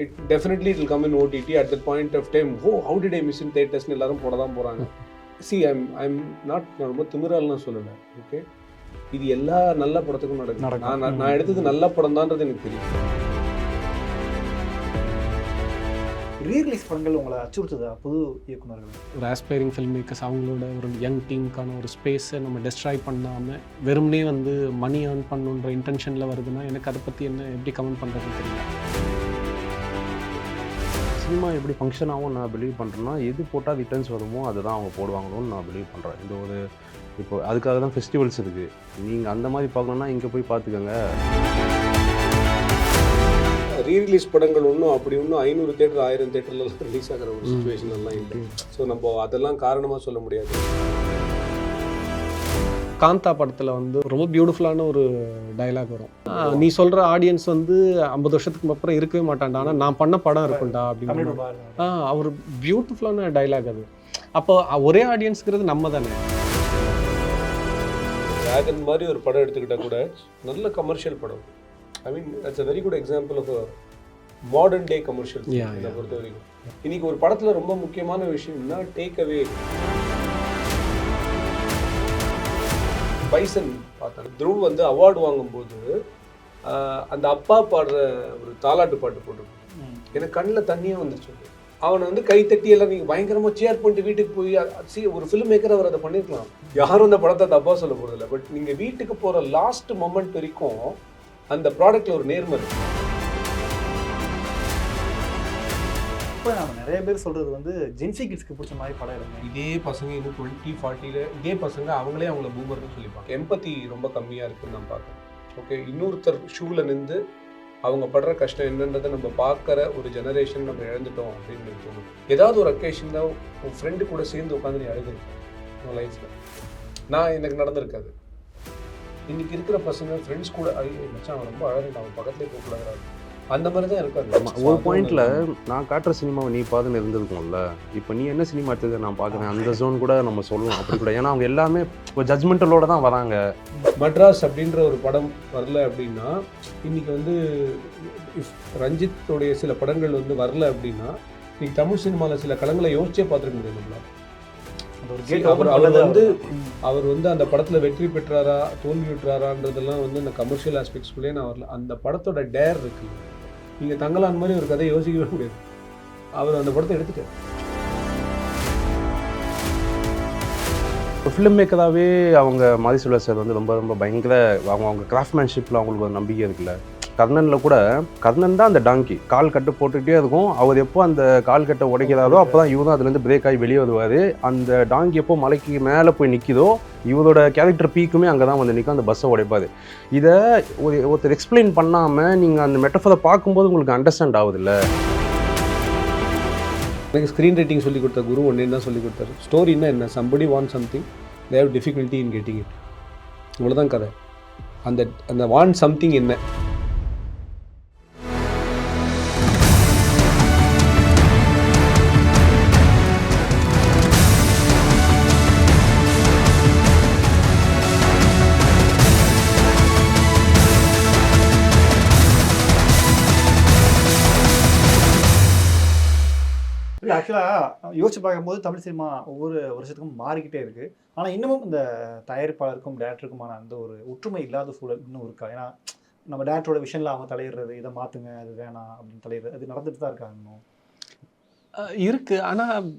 it definitely it will come in OTT at that point of time. Oh, how did I miss in theaters னு எல்லாரும் போட தான் போகிறாங்க. See, I'm not நான் ரொம்ப திமிராலாம் சொல்லலை. ஓகே, இது எல்லா நல்ல படத்துக்கும் நடக்கும். நான் எடுத்தது நல்ல படம் தான்றது எனக்கு தெரியும். ரீரிலீஸ் படங்கள் உங்களை அச்சுறுத்துதா புது இயக்குநர்கள்? ஒரு ஆஸ்பைரிங் ஃபில்ம் மேக்கர்ஸ் அவங்களோட ஒரு யங் டீமுக்கான ஒரு ஸ்பேஸை நம்ம டெஸ்ட்ராய் பண்ணாமல் வெறும்னே வந்து மணி ஏர்ன் பண்ணுன்ற இன்டென்ஷனில் வருதுன்னா எனக்கு அதை பற்றி என்ன எப்படி கமெண்ட் பண்ணுறதுன்னு தெரியல. சினிமா எப்படி ஃபங்க்ஷன் ஆகும் நான் பிலீவ் பண்ணுறேன்னா, எது போட்டால் ரிட்டர்ன்ஸ் வருமோ அதுதான் அவங்க போடுவாங்களோன்னு நான் பிலீவ் பண்ணுறேன். இந்த ஒரு இப்போ அதுக்காக தான் ஃபெஸ்டிவல்ஸ் இருக்குது. நீங்கள் அந்த மாதிரி பார்க்கணுன்னா இங்கே போய் பார்த்துக்கோங்க. ரீரிலீஸ் படங்கள் ஒன்றும் அப்படி ஒன்றும் 500 தேட்டர் 1000 தேட்டர்லாம் ரிலீஸ் ஆகிற ஒரு சுச்சுவேஷன் எல்லாம் இல்லை. ஸோ நம்ம அதெல்லாம் காரணமாக சொல்ல முடியாது. காந்தா படத்தில் வந்து ரொம்ப பியூட்டிஃபுல்லான ஒரு டைலாக் வரும். நீ சொல்கிற ஆடியன்ஸ் வந்து 50 வருஷத்துக்கு அப்புறம் இருக்கவே மாட்டான்டா, ஆனால் நான் பண்ண படம் இருக்கும்டா அப்படின்னு. அவர் பியூட்டிஃபுல்லான டைலாக் அது. அப்போ ஒரே ஆடியன்ஸுங்கிறது நம்ம தானே. டிராகன் மாதிரி ஒரு படம் எடுத்துக்கிட்டால் கூட நல்ல கமர்ஷியல் படம். I mean, that's a very good example of a modern day commercial. இதை பொறுத்த வரைக்கும் இன்னைக்கு ஒரு படத்தில் ரொம்ப முக்கியமான விஷயம்னா டேக் அவே. பைசன் பார்த்தேன், த்ருவ் வந்து அவார்டு வாங்கும்போது அந்த அப்பா பாடுற ஒரு தாலாட்டு பாட்டு போட்டிருக்கோம். எனக்கு கண்ணில் தண்ணியே வந்துருச்சு. அவனை வந்து கைத்தட்டி எல்லாம் நீங்கள் பயங்கரமாக சேர் பண்ணிட்டு வீட்டுக்கு போய் ஒரு ஃபிலிம் மேக்கர் அவர் அதை பண்ணியிருக்கலாம். யாரும் அந்த படத்தை தப்பாக சொல்ல போகிறதில்ல. பட் நீங்கள் வீட்டுக்கு போகிற லாஸ்ட் மொமெண்ட் வரைக்கும் அந்த ப்ராடக்ட்ல ஒரு நேர்மை இருக்கு. இப்போ நம்ம நிறைய பேர் சொல்றது வந்து ஜென்சி கிட்ஸ்க்கு பிடிச்ச மாதிரி படம் எடுங்க. இதே பசங்க இன்னும் 20-40 இதே பசங்க அவங்களே அவங்கள பூமர்னு சொல்லிப்பாங்க. எம்பத்தி ரொம்ப கம்மியாக இருக்குன்னு நான் பார்க்குறேன். ஓகே, இன்னொருத்தர் ஷூவில் நின்று அவங்க படுற கஷ்டம் என்னன்றதை நம்ம பார்க்குற ஒரு ஜெனரேஷன் நம்ம இழந்துட்டோம் அப்படின்னு தோணும். ஏதாவது ஒரு அக்கேஷன் தான் உன் ஃப்ரெண்டு கூட சேர்ந்து உட்காந்து நீ அழுதுருக்கேன் உன் லைஃப்பில். எனக்கு நடந்திருக்காது. இன்னைக்கு இருக்கிற பசங்க ஃப்ரெண்ட்ஸ் கூட மச்சான் அவன் ரொம்ப அழகாக அவன் பக்கத்துலேயே போகக்கூடாது அந்த மாதிரி தான் இருக்காது. ஒரு பாயிண்ட்ல நான் காட்டுற சினிமாவை நீ பார்த்துன்னு இருந்திருக்கும்ல, இப்போ நீ என்ன சினிமா எடுத்தது நான் பார்க்குறேன் அந்த ஜோன் கூட நம்ம சொல்லலாம் அப்படி கூட. ஏன்னா அவங்க எல்லாமே இப்போ ஜட்ஜ்மெண்டலோட தான் வராங்க. மட்ராஸ் அப்படின்ற ஒரு படம் வரல அப்படின்னா இன்னைக்கு வந்து ரஞ்சித்தோடைய சில படங்கள் வந்து வரல அப்படின்னா இன்னைக்கு தமிழ் சினிமாவில் சில களங்களை யோசிச்சே பார்த்துருக்க முடியாது நம்மளால். அவர் வந்து அந்த படத்தில் வெற்றி பெற்றாரா தோல்வி விட்டுறாரான்றதெல்லாம் வந்து அந்த கமர்ஷியல் ஆஸ்பெக்ட்ஸ்குள்ளே நான் வரல. அந்த படத்தோட டேர் இருக்கு. நீங்கள் தங்கலான் மாதிரி ஒரு கதையை யோசிக்கவே முடியாது. அவர் அந்த படத்தை எடுத்துட்டார். ஃபிலிம் மேக்கராகவே அவங்க மாரி செல்வா சார் வந்து ரொம்ப ரொம்ப பயங்கர அவங்க கிராஃப்ட்மேன்ஷிப்பில் அவங்களுக்கு ஒரு நம்பிக்கை இருக்குல்ல. கர்ணனில் கூட கர்ணன் தான் அந்த டாங்கி கால் கட்டு போட்டுக்கிட்டே இருக்கும். அவர் எப்போ அந்த கால் கட்டை உடைக்கிறாரோ அப்போ தான் இவரும் அதுலேருந்து பிரேக் ஆகி வெளியே வருவார். அந்த டாங்கி எப்போ மலைக்கு மேலே போய் நிற்கிதோ இவரோட கேரக்டர் பீக்குமே அங்கே தான் வந்து நிற்கும், அந்த பஸ்ஸை உடைப்பார். இதை ஒருத்தர் எக்ஸ்பிளைன் பண்ணாமல் நீங்கள் அந்த மெட்டஃபரை பார்க்கும்போது உங்களுக்கு அண்டர்ஸ்டாண்ட் ஆகுதில்ல. எனக்கு ஸ்க்ரீன் ரைட்டிங் சொல்லி கொடுத்த குரு ஒன்றே தான் சொல்லி கொடுத்தாரு. ஸ்டோரின்னா என்ன, somebody want something they have difficulty in getting it. இவ்வளோதான் கதை. அந்த வாண்ட் சம்திங் என்ன. ஆக்சுவலாக யோசிச்சு பார்க்கும்போது தமிழ் சினிமா ஒவ்வொரு வருஷத்துக்கும் மாறிக்கிட்டே இருக்குது. ஆனால் இன்னமும் இந்த தயாரிப்பாளருக்கும் டேரக்டருக்குமான அந்த ஒரு ஒற்றுமை இல்லாத சூழல் இன்னும் இருக்கா? ஏன்னா நம்ம டேரக்டரோட விஷனில் அவங்க தலையிடுறது, இதை மாற்றுங்க அது வேணாம் அப்படின்னு தலையிடுறது, அது நடந்துட்டு தான் இருக்காங்க இன்னும் இருக்குது. ஆனால்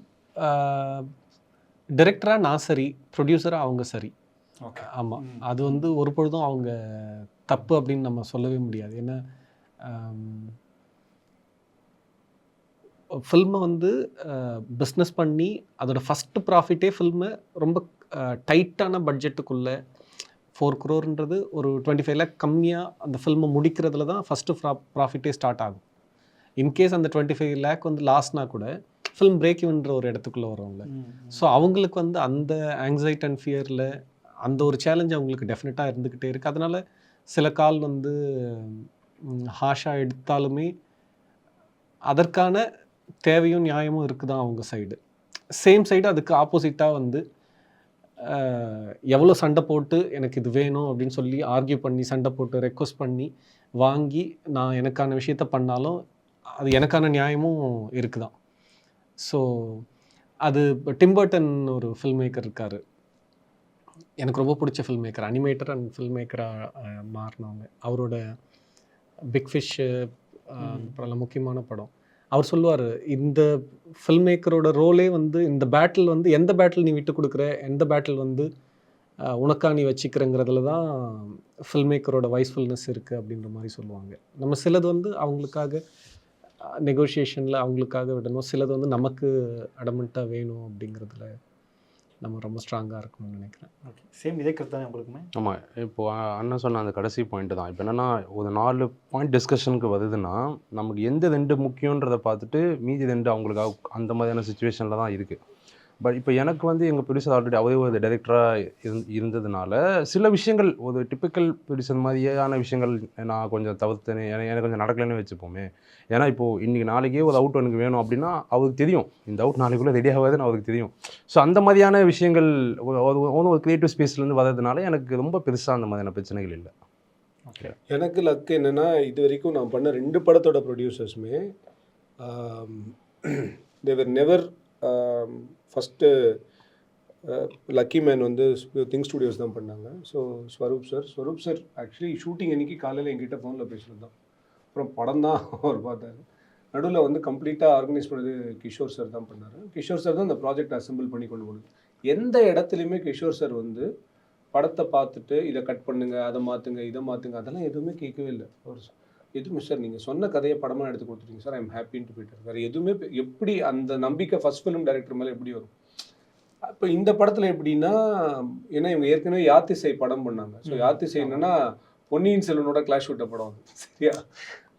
டைரக்டராக நான் சரி, ப்ரொடியூசராக அவங்க சரி. ஓகே, ஆமாம், அது வந்து ஒரு பொழுதும் அவங்க தப்பு அப்படின்னு நம்ம சொல்லவே முடியாது. ஏன்னா ஃபில்மை வந்து பிஸ்னஸ் பண்ணி அதோட ஃபஸ்ட்டு ப்ராஃபிட்டே ஃபில்மு ரொம்ப டைட்டான பட்ஜெட்டுக்குள்ளே 4 crore ஒரு 25 lakh கம்மியாக அந்த ஃபில்மை முடிக்கிறதுல தான் ஃபஸ்ட்டு ப்ராஃபிட்டே ஸ்டார்ட் ஆகும். இன்கேஸ் அந்த 25 lakh வந்து லாஸ்னா கூட ஃபில்ம் பிரேக் இவன்ற ஒரு இடத்துக்குள்ளே வருவாங்க. ஸோ அவங்களுக்கு வந்து அந்த ஆங்ஸைட்டி அண்ட் ஃபியரில் அந்த ஒரு சேலஞ்ச் அவங்களுக்கு டெஃபினட்டாக இருந்துக்கிட்டே இருக்குது. அதனால் சில கால் வந்து ஹாஷாக எடுத்தாலுமே அதற்கான தேவையும் நியாயமும் இருக்குது தான் அவங்க சைடு. சேம் சைடு அதுக்கு ஆப்போசிட்டாக வந்து எவ்வளோ சண்டை போட்டு எனக்கு இது வேணும் அப்படின்னு சொல்லி ஆர்கியூ பண்ணி சண்டை போட்டு ரெக்வஸ்ட் பண்ணி வாங்கி நான் எனக்கான விஷயத்த பண்ணாலும் அது எனக்கான நியாயமும் இருக்குதான். ஸோ அது டிம் பர்டன் ஒரு ஃபில்ம் மேக்கர் இருக்கார், எனக்கு ரொம்ப பிடிச்ச film maker, animator and film மேக்கராக மாறினவங்க. அவரோட பிக் ஃபிஷ்ஷு படம் முக்கியமான படம். அவர் சொல்லுவார், இந்த ஃபில்ம் மேக்கரோட ரோலே வந்து இந்த பேட்டில் வந்து எந்த பேட்டில் நீ விட்டு கொடுக்குற, எந்த பேட்டில் வந்து உனக்கா நீ வச்சுக்கிறங்கிறதுல தான் ஃபில்ம் மேக்கரோட வைஸ்ஃபுல்னஸ் இருக்குது அப்படின்ற மாதிரி சொல்லுவாங்க. நம்ம சிலது வந்து அவங்களுக்காக நெகோஷியேஷனில் அவங்களுக்காக விடணும், சிலது வந்து நமக்கு அடமெண்ட்டாக வேணும் அப்படிங்கிறதுல நம்ம ரொம்ப ஸ்ட்ராங்காக இருக்கணும்னு நினைக்கிறேன். ஓகே, சேம் இதே கருத்து தானே உங்களுக்குமே? ஆமாம், இப்போது அண்ணன் சொன்ன அந்த கடைசி பாயிண்ட்டு தான். இப்போ என்னென்னா ஒரு 4 பாயிண்ட் டிஸ்கஷனுக்கு வருதுன்னா நமக்கு எந்த 2 முக்கியன்றதை பார்த்துட்டு மீதி 2 அவங்களுக்கு அந்த மாதிரியான சுச்சுவேஷனில் தான் இருக்குது. பட் இப்போ எனக்கு வந்து எங்கள் ப்ரொடியூசர் ஆல்ரெடி அவரே ஒரு டைரக்டராக இருந்ததுனால சில விஷயங்கள் ஒரு டிப்பிக்கல் ப்ரொடியூசர் மாதிரியான விஷயங்கள் நான் கொஞ்சம் தவிர்த்தேன், எனக்கு கொஞ்சம் நடக்கலைன்னு வச்சுப்போமே. ஏன்னா இப்போது இன்றைக்கி நாளைக்கே ஒரு அவுட் எனக்கு வேணும் அப்படின்னா அவருக்கு தெரியும் இந்த அவுட் நாளைக்குள்ளே ரெடி ஆகாதுன்னு அவருக்கு தெரியும். ஸோ அந்த மாதிரியான விஷயங்கள் ஒரு க்ரியேட்டிவ் ஸ்பேஸ்லேருந்து வர்றதுனால எனக்கு ரொம்ப பெருசாக அந்த மாதிரியான பிரச்சனைகள் இல்லை. ஓகே, எனக்கு லக் என்னென்னா இது வரைக்கும் நான் பண்ண 2 படத்தோட ப்ரொடியூசர்ஸுமே they were never first lucky man வந்து திங்க் ஸ்டுடியோஸ் தான் பண்ணாங்க. So Swaroop sir actually shooting அன்றைக்கி காலையில் என்கிட்ட ஃபோனில் பேசுகிறது தான். அப்புறம் படம் தான் அவர் பார்த்தாரு. நடுவில் வந்து கம்ப்ளீட்டாக ஆர்கனைஸ் பண்ணது கிஷோர் சார் தான் பண்ணார். கிஷோர் சார் தான் இந்த ப்ராஜெக்ட் அசெம்பிள் பண்ணி கொண்டு போனது. எந்த இடத்துலையுமே கிஷோர் சார் வந்து படத்தை பார்த்துட்டு இதை கட் பண்ணுங்க, அதை மாற்றுங்க, இதை மாற்றுங்க, அதெல்லாம் எதுவுமே கேட்கவே இல்லை. அவர் எதுவுமே சார் நீங்கள் சொன்ன கதையை படமாக எடுத்து கொடுத்துட்டீங்க சார், ஐம் ஹாப்பின்னு போயிட்டார். வேறு எதுவுமே எப்படி அந்த நம்பிக்கை ஃபஸ்ட் ஃபிலிம் டைரக்டர் மேலே எப்படி வரும்? இப்போ இந்த படத்தில் எப்படின்னா, ஏன்னா இவங்க ஏற்கனவே யாத்திசை படம் பண்ணாங்க. ஸோ யாத்திசை என்னன்னா பொன்னியின் செல்வனோட கிளாஷ் விட்ட படம் அது, சரியா?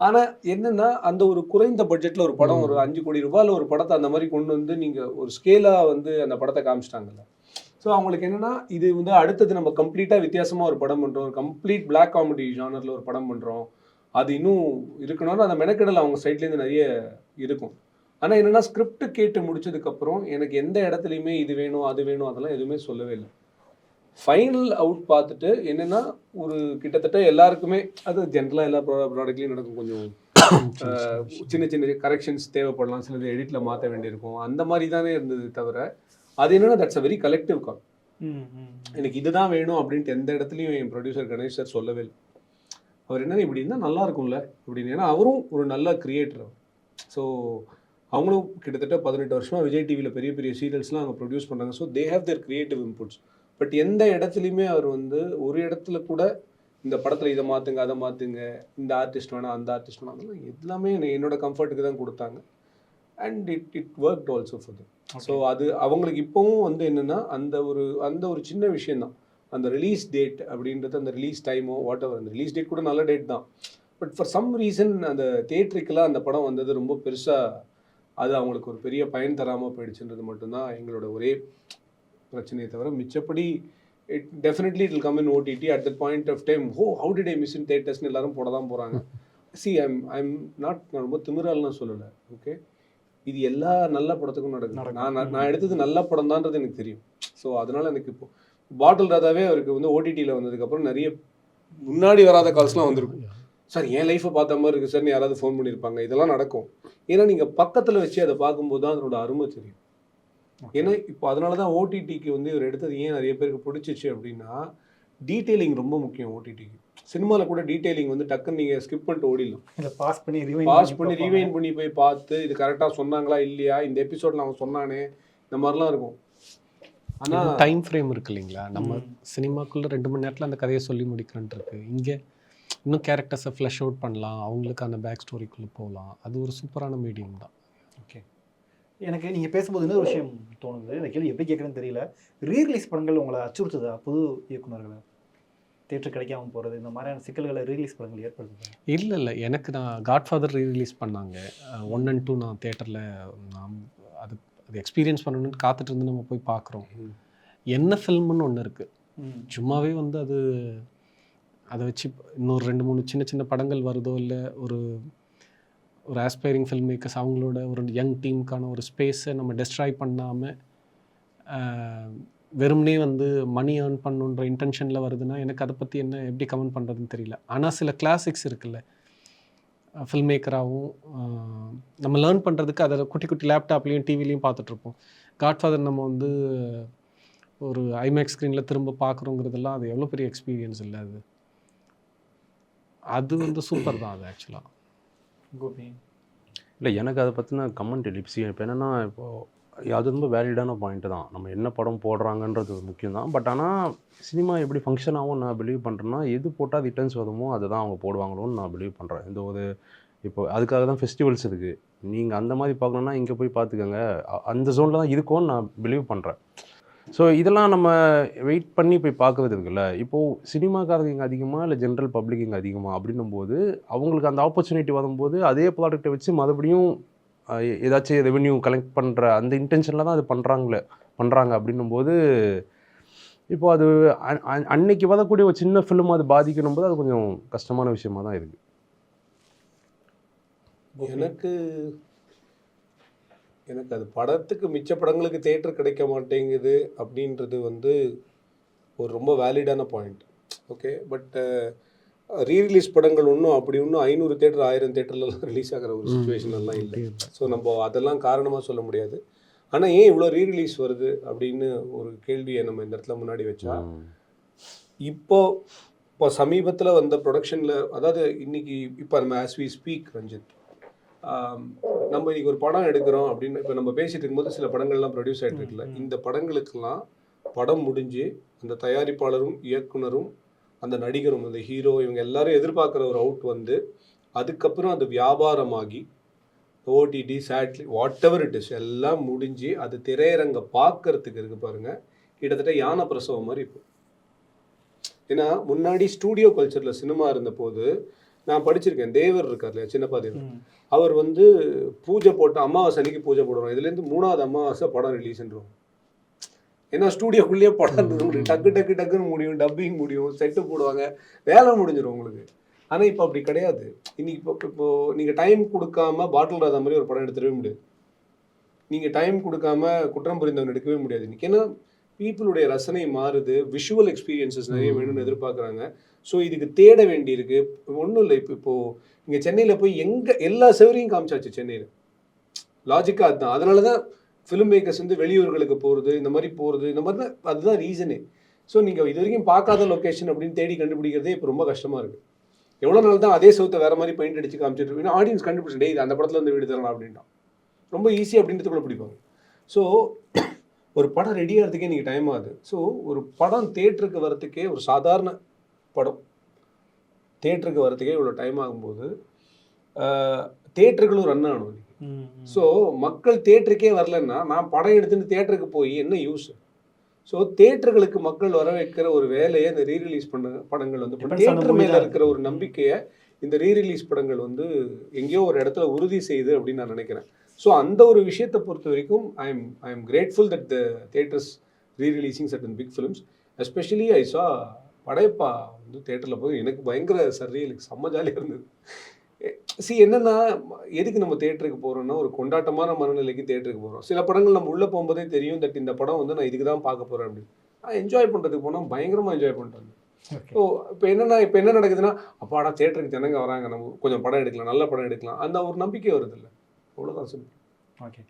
ஆனால் என்னென்னா அந்த ஒரு குறைந்த பட்ஜெட்டில் ஒரு படம், ஒரு 5 கோடி ரூபாயில் ஒரு படத்தை அந்த மாதிரி கொண்டு வந்து நீங்கள் ஒரு ஸ்கேலாக வந்து அந்த படத்தை காமிச்சிட்டாங்கல்ல. ஸோ அவங்களுக்கு என்னென்னா இது வந்து அடுத்தது நம்ம கம்ப்ளீட்டாக வித்தியாசமாக ஒரு படம் பண்ணுறோம், ஒரு கம்ப்ளீட் பிளாக் காமெடி ஜானரில் ஒரு படம் பண்ணுறோம், அது இன்னும் இருக்கணும்னு அந்த மெனக்கெடல் அவங்க சைட்லேருந்து நிறைய இருக்கும். ஆனால் என்னென்னா ஸ்கிரிப்ட் கேட்டு முடிச்சதுக்கப்புறம் எனக்கு எந்த இடத்துலையுமே இது வேணும் அது வேணும் அதெல்லாம் எதுவுமே சொல்லவே இல்லை. ஃபைனல் அவுட் பார்த்துட்டு என்னென்னா ஒரு கிட்டத்தட்ட எல்லாருக்குமே அது ஜென்ரலாக எல்லா ப்ராடக்ட்லேயும் நடக்கும், கொஞ்சம் சின்ன சின்ன கரெக்ஷன்ஸ் தேவைப்படலாம், சிலது எடிட்டில் மாற்ற வேண்டியிருக்கும், அந்த மாதிரி தானே இருந்தது தவிர அது என்னென்னா தட்ஸ் அ வெரி கலெக்டிவ் கால். எனக்கு இதுதான் வேணும் அப்படின்ட்டு எந்த இடத்துலையும் என் ப்ரொடியூசர் கணேஷ் சார் சொல்லவே இல்லை. அவர் என்னென்னா இப்படி இருந்தால் நல்லா இருக்கும்ல அப்படின்னு. ஏன்னா அவரும் ஒரு நல்ல கிரியேட்டர். ஸோ அவங்களும் கிட்டத்தட்ட 18 வருஷமாக விஜய் டிவியில் பெரிய பெரிய சீரியல்ஸ்லாம் அவங்க ப்ரொடியூஸ் பண்ணுறாங்க. So they have their creative inputs. But எந்த இடத்துலையுமே அவர் வந்து ஒரு இடத்துல கூட இந்த படத்தில் இதை மாற்றுங்க அதை மாற்றுங்க, இந்த ஆர்டிஸ்ட் வேணாம் அந்த ஆர்டிஸ்ட் வேணாம், அதெல்லாம் எல்லாமே என்னோட கம்ஃபர்ட்டுக்கு தான் கொடுத்தாங்க. And it worked also for them. So அது அவங்களுக்கு இப்போவும் வந்து என்னென்னா அந்த ஒரு சின்ன விஷயந்தான், அந்த ரிலீஸ் டேட் அப்படின்றது, அந்த ரிலீஸ் டைமோ வாட் எவர், அந்த ரிலீஸ் டேட் கூட நல்ல டேட் தான். பட் ஃபார் சம் ரீசன் அந்த தியேட்டருக்கெல்லாம் அந்த படம் வந்தது ரொம்ப பெருசாக, அது அவங்களுக்கு ஒரு பெரிய பயன் தராமல் போயிடுச்சுன்றது மட்டும்தான் எங்களோட ஒரே பிரச்சனையை தவிர மிச்சப்படி it definitely it will come in OTT at that point of time. How did I miss in தியேட்டர்ஸ்னு எல்லாரும் போட தான் போகிறாங்க. சி ஐம் நாட், நான் ரொம்ப திமிராலாம் சொல்லலை. ஓகே, இது எல்லா நல்ல படத்துக்கும் நடக்குது. நான் எடுத்தது நல்ல படம் தான்றது எனக்கு தெரியும். ஸோ அதனால் எனக்கு இப்போ பாட்டில் ராதாவே அவருக்கு வந்து ஓடிடியில் வந்ததுக்கப்புறம் நிறைய முன்னாடி வராத கால்ஸ்லாம் வந்திருக்கும். சார் என் லைஃப்பை பார்த்த மாதிரி இருக்குது சார்னு யாராவது ஃபோன் பண்ணியிருப்பாங்க. இதெல்லாம் நடக்கும். ஏன்னா நீங்கள் பக்கத்தில் வச்சு அதை பார்க்கும்போது தான் அதனோட அருமை தெரியும். ஏன்னா இப்போ அதனால தான் ஓடிடிக்கு வந்து இவர் எடுத்தது ஏன் நிறைய பேருக்கு பிடிச்சிச்சு அப்படின்னா, டீட்டெயிலிங் ரொம்ப முக்கியம் ஓடிடிக்கு. சினிமாவில் கூட டீட்டெயிலிங் வந்து டக்குன்னு நீங்கள் ஸ்கிப் பண்ணிட்டு ஓடிடலாம். பாஸ் பண்ணி ரீவைண்ட் பண்ணி போய் பார்த்து இது கரெக்டாக சொன்னாங்களா இல்லையா, இந்த எபிசோடில் அவன் சொன்னானே, இந்த மாதிரிலாம் இருக்கும். ஆனால் டைம் ஃப்ரேம் இருக்கு இல்லைங்களா, நம்ம சினிமாக்குள்ளே 2 மணி நேரத்தில் அந்த கதையை சொல்லி முடிக்கிறேன்ட்டு இருக்கு. இங்கே இன்னும் கேரக்டர்ஸை ஃப்ளஷ் அவுட் பண்ணலாம், அவங்களுக்கு அந்த பேக் ஸ்டோரிக்குள்ளே போகலாம். அது ஒரு சூப்பரான மீடியம் தான். ஓகே, எனக்கு நீங்கள் பேசும்போது இன்னொரு விஷயம் தோணுது. இந்த கேள்வி எப்படி கேட்குறேன்னு தெரியல. ரீரிலீஸ் படங்கள் உங்களை அச்சுறுத்துதா? புது இயக்குநர்களை தேட்டர் கிடைக்காம போகிறது, இந்த மாதிரியான சிக்கல்களை ரீரிலீஸ் படங்கள் ஏற்படுத்துது? இல்லை, எனக்கு நான் காட்ஃபாதர் ரீரிலீஸ் பண்ணாங்க 1 and 2. நான் தேட்டரில் நான் அது எக்ஸ்பீரியன்ஸ் பண்ணணும்னு காத்துட்டு இருந்து நம்ம போய் பார்க்குறோம். என்ன ஃபில்ம்னு ஒன்று இருக்குது, சும்மாவே வந்து அதை வச்சு இன்னொரு 2-3 சின்ன சின்ன படங்கள் வருதோ, இல்லை ஒரு ஆஸ்பைரிங் ஃபில்ம் மேக்கர்ஸ் அவங்களோட ஒரு யங் டீமுக்கான ஒரு ஸ்பேஸை நம்ம டெஸ்ட்ராய் பண்ணாமல் வெறும்னே வந்து மணி ஏர்ன் பண்ணுன்ற இன்டென்ஷனில் வருதுன்னா எனக்கு அதை பற்றி எப்படி கமெண்ட் பண்ணுறதுன்னு தெரியல. ஆனால் சில கிளாசிக்ஸ் இருக்குல்ல, ஃபில்ம் மேக்கராகவும் நம்ம லேர்ன் பண்ணுறதுக்கு அதை குட்டி குட்டி லேப்டாப்லேயும் டிவிலையும் பார்த்துட்ருப்போம். காட்ஃபாதர் நம்ம வந்து ஒரு ஐமேக்ஸ் ஸ்க்ரீனில் திரும்ப பார்க்குறோங்கிறதெல்லாம் அது எவ்வளோ பெரிய எக்ஸ்பீரியன்ஸ் இல்லை அது. அது வந்து சூப்பர் தான் அது ஆக்சுவலாக. கோபி இல்லை, எனக்கு அதை பற்றின கமெண்ட் இல்லை. இப்போ என்னென்னா, இப்போது அது ரொம்ப வேலிடான பாயிண்ட்டு தான். நம்ம என்ன படம் போடுறாங்கன்றது முக்கியம் தான். பட் ஆனால் சினிமா எப்படி ஃபங்க்ஷன் ஆகும் நான் பிலீவ் பண்ணுறேன்னா, எது போட்டால் ரிட்டர்ன்ஸ் வருமோ அதை தான் அவங்க போடுவாங்களோன்னு நான் பிலீவ் பண்ணுறேன். இந்த ஒரு இப்போ அதுக்காக தான் ஃபெஸ்டிவல்ஸ் இருக்குது. நீங்கள் அந்த மாதிரி பார்க்கணுன்னா இங்கே போய் பார்த்துக்கோங்க, அந்த ஜோனில் தான் இருக்கும்னு நான் பிலீவ் பண்ணுறேன். ஸோ இதெல்லாம் நம்ம வெயிட் பண்ணி போய் பார்க்குறது இருக்குல்ல. இப்போது சினிமாக்காரங்க இங்கே அதிகமாக இல்லை ஜென்ரல் பப்ளிக் இங்கே அதிகமாக அப்படின்னும் போது அவங்களுக்கு அந்த ஆப்பர்ச்சுனிட்டி வரும்போது அதே ப்ராடக்ட்டை வச்சு மறுபடியும் ஏதாச்சும் ரெவென்யூ கலெக்ட் பண்ணுற அந்த இன்டென்ஷனில் தான் அது பண்ணுறாங்க அப்படின்னும் போது இப்போ அது அன்னைக்கு வரக்கூடிய ஒரு சின்ன ஃபிலிம் அது பாதிக்கணும் போது அது கொஞ்சம் கஷ்டமான விஷயமா தான் இருக்குது. எனக்கு அது படத்துக்கு மிச்ச படங்களுக்கு தேட்டர் கிடைக்க மாட்டேங்குது அப்படின்றது வந்து ஒரு ரொம்ப வேலிடான பாயிண்ட். ஓகே, பட் ரீரிலீஸ் படங்கள் ஒன்றும் 500 தேட்டர் 1000 தேட்டர்லாம் ரிலீஸ் ஆகிற ஒரு சுச்சுவேஷன்லாம் இல்லை. ஸோ நம்ம அதெல்லாம் காரணமாக சொல்ல முடியாது. ஆனால் ஏன் இவ்வளோ ரீரிலீஸ் வருது அப்படின்னு ஒரு கேள்வியை நம்ம இந்த இடத்துல முன்னாடி வச்சா, இப்போ சமீபத்தில் வந்த ப்ரொடக்ஷனில், அதாவது இப்போ நம்ம ஆஸ் வி ஸ்பீக் ரஞ்சித், நம்ம இன்னைக்கு ஒரு படம் எடுக்கிறோம் அப்படின்னு இப்போ நம்ம பேசிட்டு இருக்கும்போது சில படங்கள்லாம் ப்ரொடியூஸ் ஆகிட்டு இருக்குல்ல, இந்த படங்களுக்கெல்லாம் படம் முடிஞ்சு அந்த தயாரிப்பாளரும் இயக்குனரும் அந்த நடிகரும் அந்த ஹீரோ இவங்க எல்லாரும் எதிர்பார்க்குற ஒரு அவுட் வந்து அதுக்கப்புறம் அது வியாபாரமாகி OTT sadly whatever it is எல்லாம் முடிஞ்சு அது திரையரங்க பார்க்கறதுக்கு இருக்கு பாருங்க, கிட்டத்தட்ட யானை பிரசவம் மாதிரி இப்போ. ஏன்னா முன்னாடி ஸ்டூடியோ கல்ச்சரில் சினிமா இருந்த போது நான் படிச்சிருக்கேன், தேவர் இருக்கார் இல்லையா, சின்னப்பா தேவர், அவர் வந்து பூஜை போட்டு அமாவாசை அன்னைக்கு பூஜை போடுறோம், இதுலேருந்து 3வது அமாவாசை படம் ரிலீஸ்ன்றோம். ஏன்னா ஸ்டூடியோக்குள்ளேயே படம் டக்குன்னு முடியும், டப்பிங் முடியும், செட்டு போடுவாங்க, வேலை முடிஞ்சிடும் உங்களுக்கு. ஆனால் இப்போ அப்படி கிடையாது. இன்னைக்கு இப்போ நீங்கள் டைம் கொடுக்காம பாட்டில் ராதா மாதிரி ஒரு படம் எடுத்துடவே முடியாது. நீங்கள் டைம் கொடுக்காம குற்றம் புரிந்தவன் எடுக்கவே முடியாது இன்னைக்கு. ஏன்னா பீப்புளுடைய ரசனை மாறுது, விஷுவல் எக்ஸ்பீரியன்சஸ் நிறைய வேணும்னு எதிர்பார்க்குறாங்க. ஸோ இதுக்கு தேட வேண்டியிருக்கு. ஒன்றும் இல்லை, இப்போது இங்கே சென்னையில் போய் எல்லா செவரையும் காமிச்சாச்சு சென்னையில். லாஜிக்காக அதுதான். அதனால தான் ஃபிலிம் மேக்கர்ஸ் வந்து வெளியூர்களுக்கு போகிறது, இந்த மாதிரி தான், அதுதான் ரீசனே. ஸோ நீங்கள் இது வரைக்கும் பார்க்காத லொக்கேஷன் அப்படின்னு தேடி கண்டுபிடிக்கிறதே இப்போ ரொம்ப கஷ்டமாக இருக்குது. எவ்வளோ நாள் தான் அதே சவுத்தை வேறு மாதிரி பெயிண்ட் அடித்து காமிச்சிட்டு இருக்கீங்க, ஆடியன்ஸ் கண்டுபிடிச்சு இது அந்த படத்தில் வந்து வீடு தரலாம் அப்படின்ட்டான். ரொம்ப ஈஸி அப்படின்றதுக்குள்ள பிடிப்பாங்க. ஸோ ஒரு படம் ரெடி ஆகிறதுக்கே நீங்கள் டைம் ஆகுது. ஸோ ஒரு படம் தேட்டருக்கு வரத்துக்கே, ஒரு சாதாரண படம் தேட்டருக்கு வரத்துக்கே இவ்வளோ டைம் ஆகும்போது தேட்டர்களும் ரன் ஆகணும். ஸோ மக்கள் தேட்டருக்கே வரலன்னா நான் படம் எடுத்துன்னு தேட்டருக்கு போய் என்ன யூஸ்? ஸோ தேட்டர்களுக்கு மக்கள் வர வைக்கிற ஒரு வேலையை இந்த ரீரிலீஸ் பண்ண படங்கள் வந்து தேட்டர் மேலே இருக்கிற ஒரு நம்பிக்கையை இந்த ரீரிலீஸ் படங்கள் வந்து எங்கேயோ ஒரு இடத்துல உறுதி செய்யுது அப்படின்னு நான் நினைக்கிறேன். ஸோ அந்த ஒரு விஷயத்தை பொறுத்த வரைக்கும் I am grateful that the theatres rereleasing certain big films. Especially I saw Padayappa வந்து தேட்டரில் போய் எனக்கு பயங்கர எனக்கு செம்ம ஜாலியாக இருந்தது. என்னென்னா, எதுக்கு நம்ம தேட்டருக்கு போகிறோம்னா ஒரு கொண்டாட்டமான மனநிலைக்கு தேட்டருக்கு போகிறோம். சில படங்கள் நம்ம உள்ளே போகும்போதே தெரியும் தட் இந்த படம் வந்து நான் இதுக்கு தான் பார்க்க போகிறேன் அப்படின்னு. நான் என்ஜாய் பண்ணுறதுக்கு போனால் பயங்கரமாக என்ஜாய் பண்ணிட்டாங்க. ஸோ இப்போ என்ன நடக்குதுன்னா, அப்பாடா தேட்டருக்கு ஜனங்க வராங்க, நம்ம கொஞ்சம் படம் எடுக்கலாம், நல்ல படம் எடுக்கலாம், அந்த ஒரு நம்பிக்கை வருது இல்லை, அவ்வளோதான் சிம்பிள். ஓகே,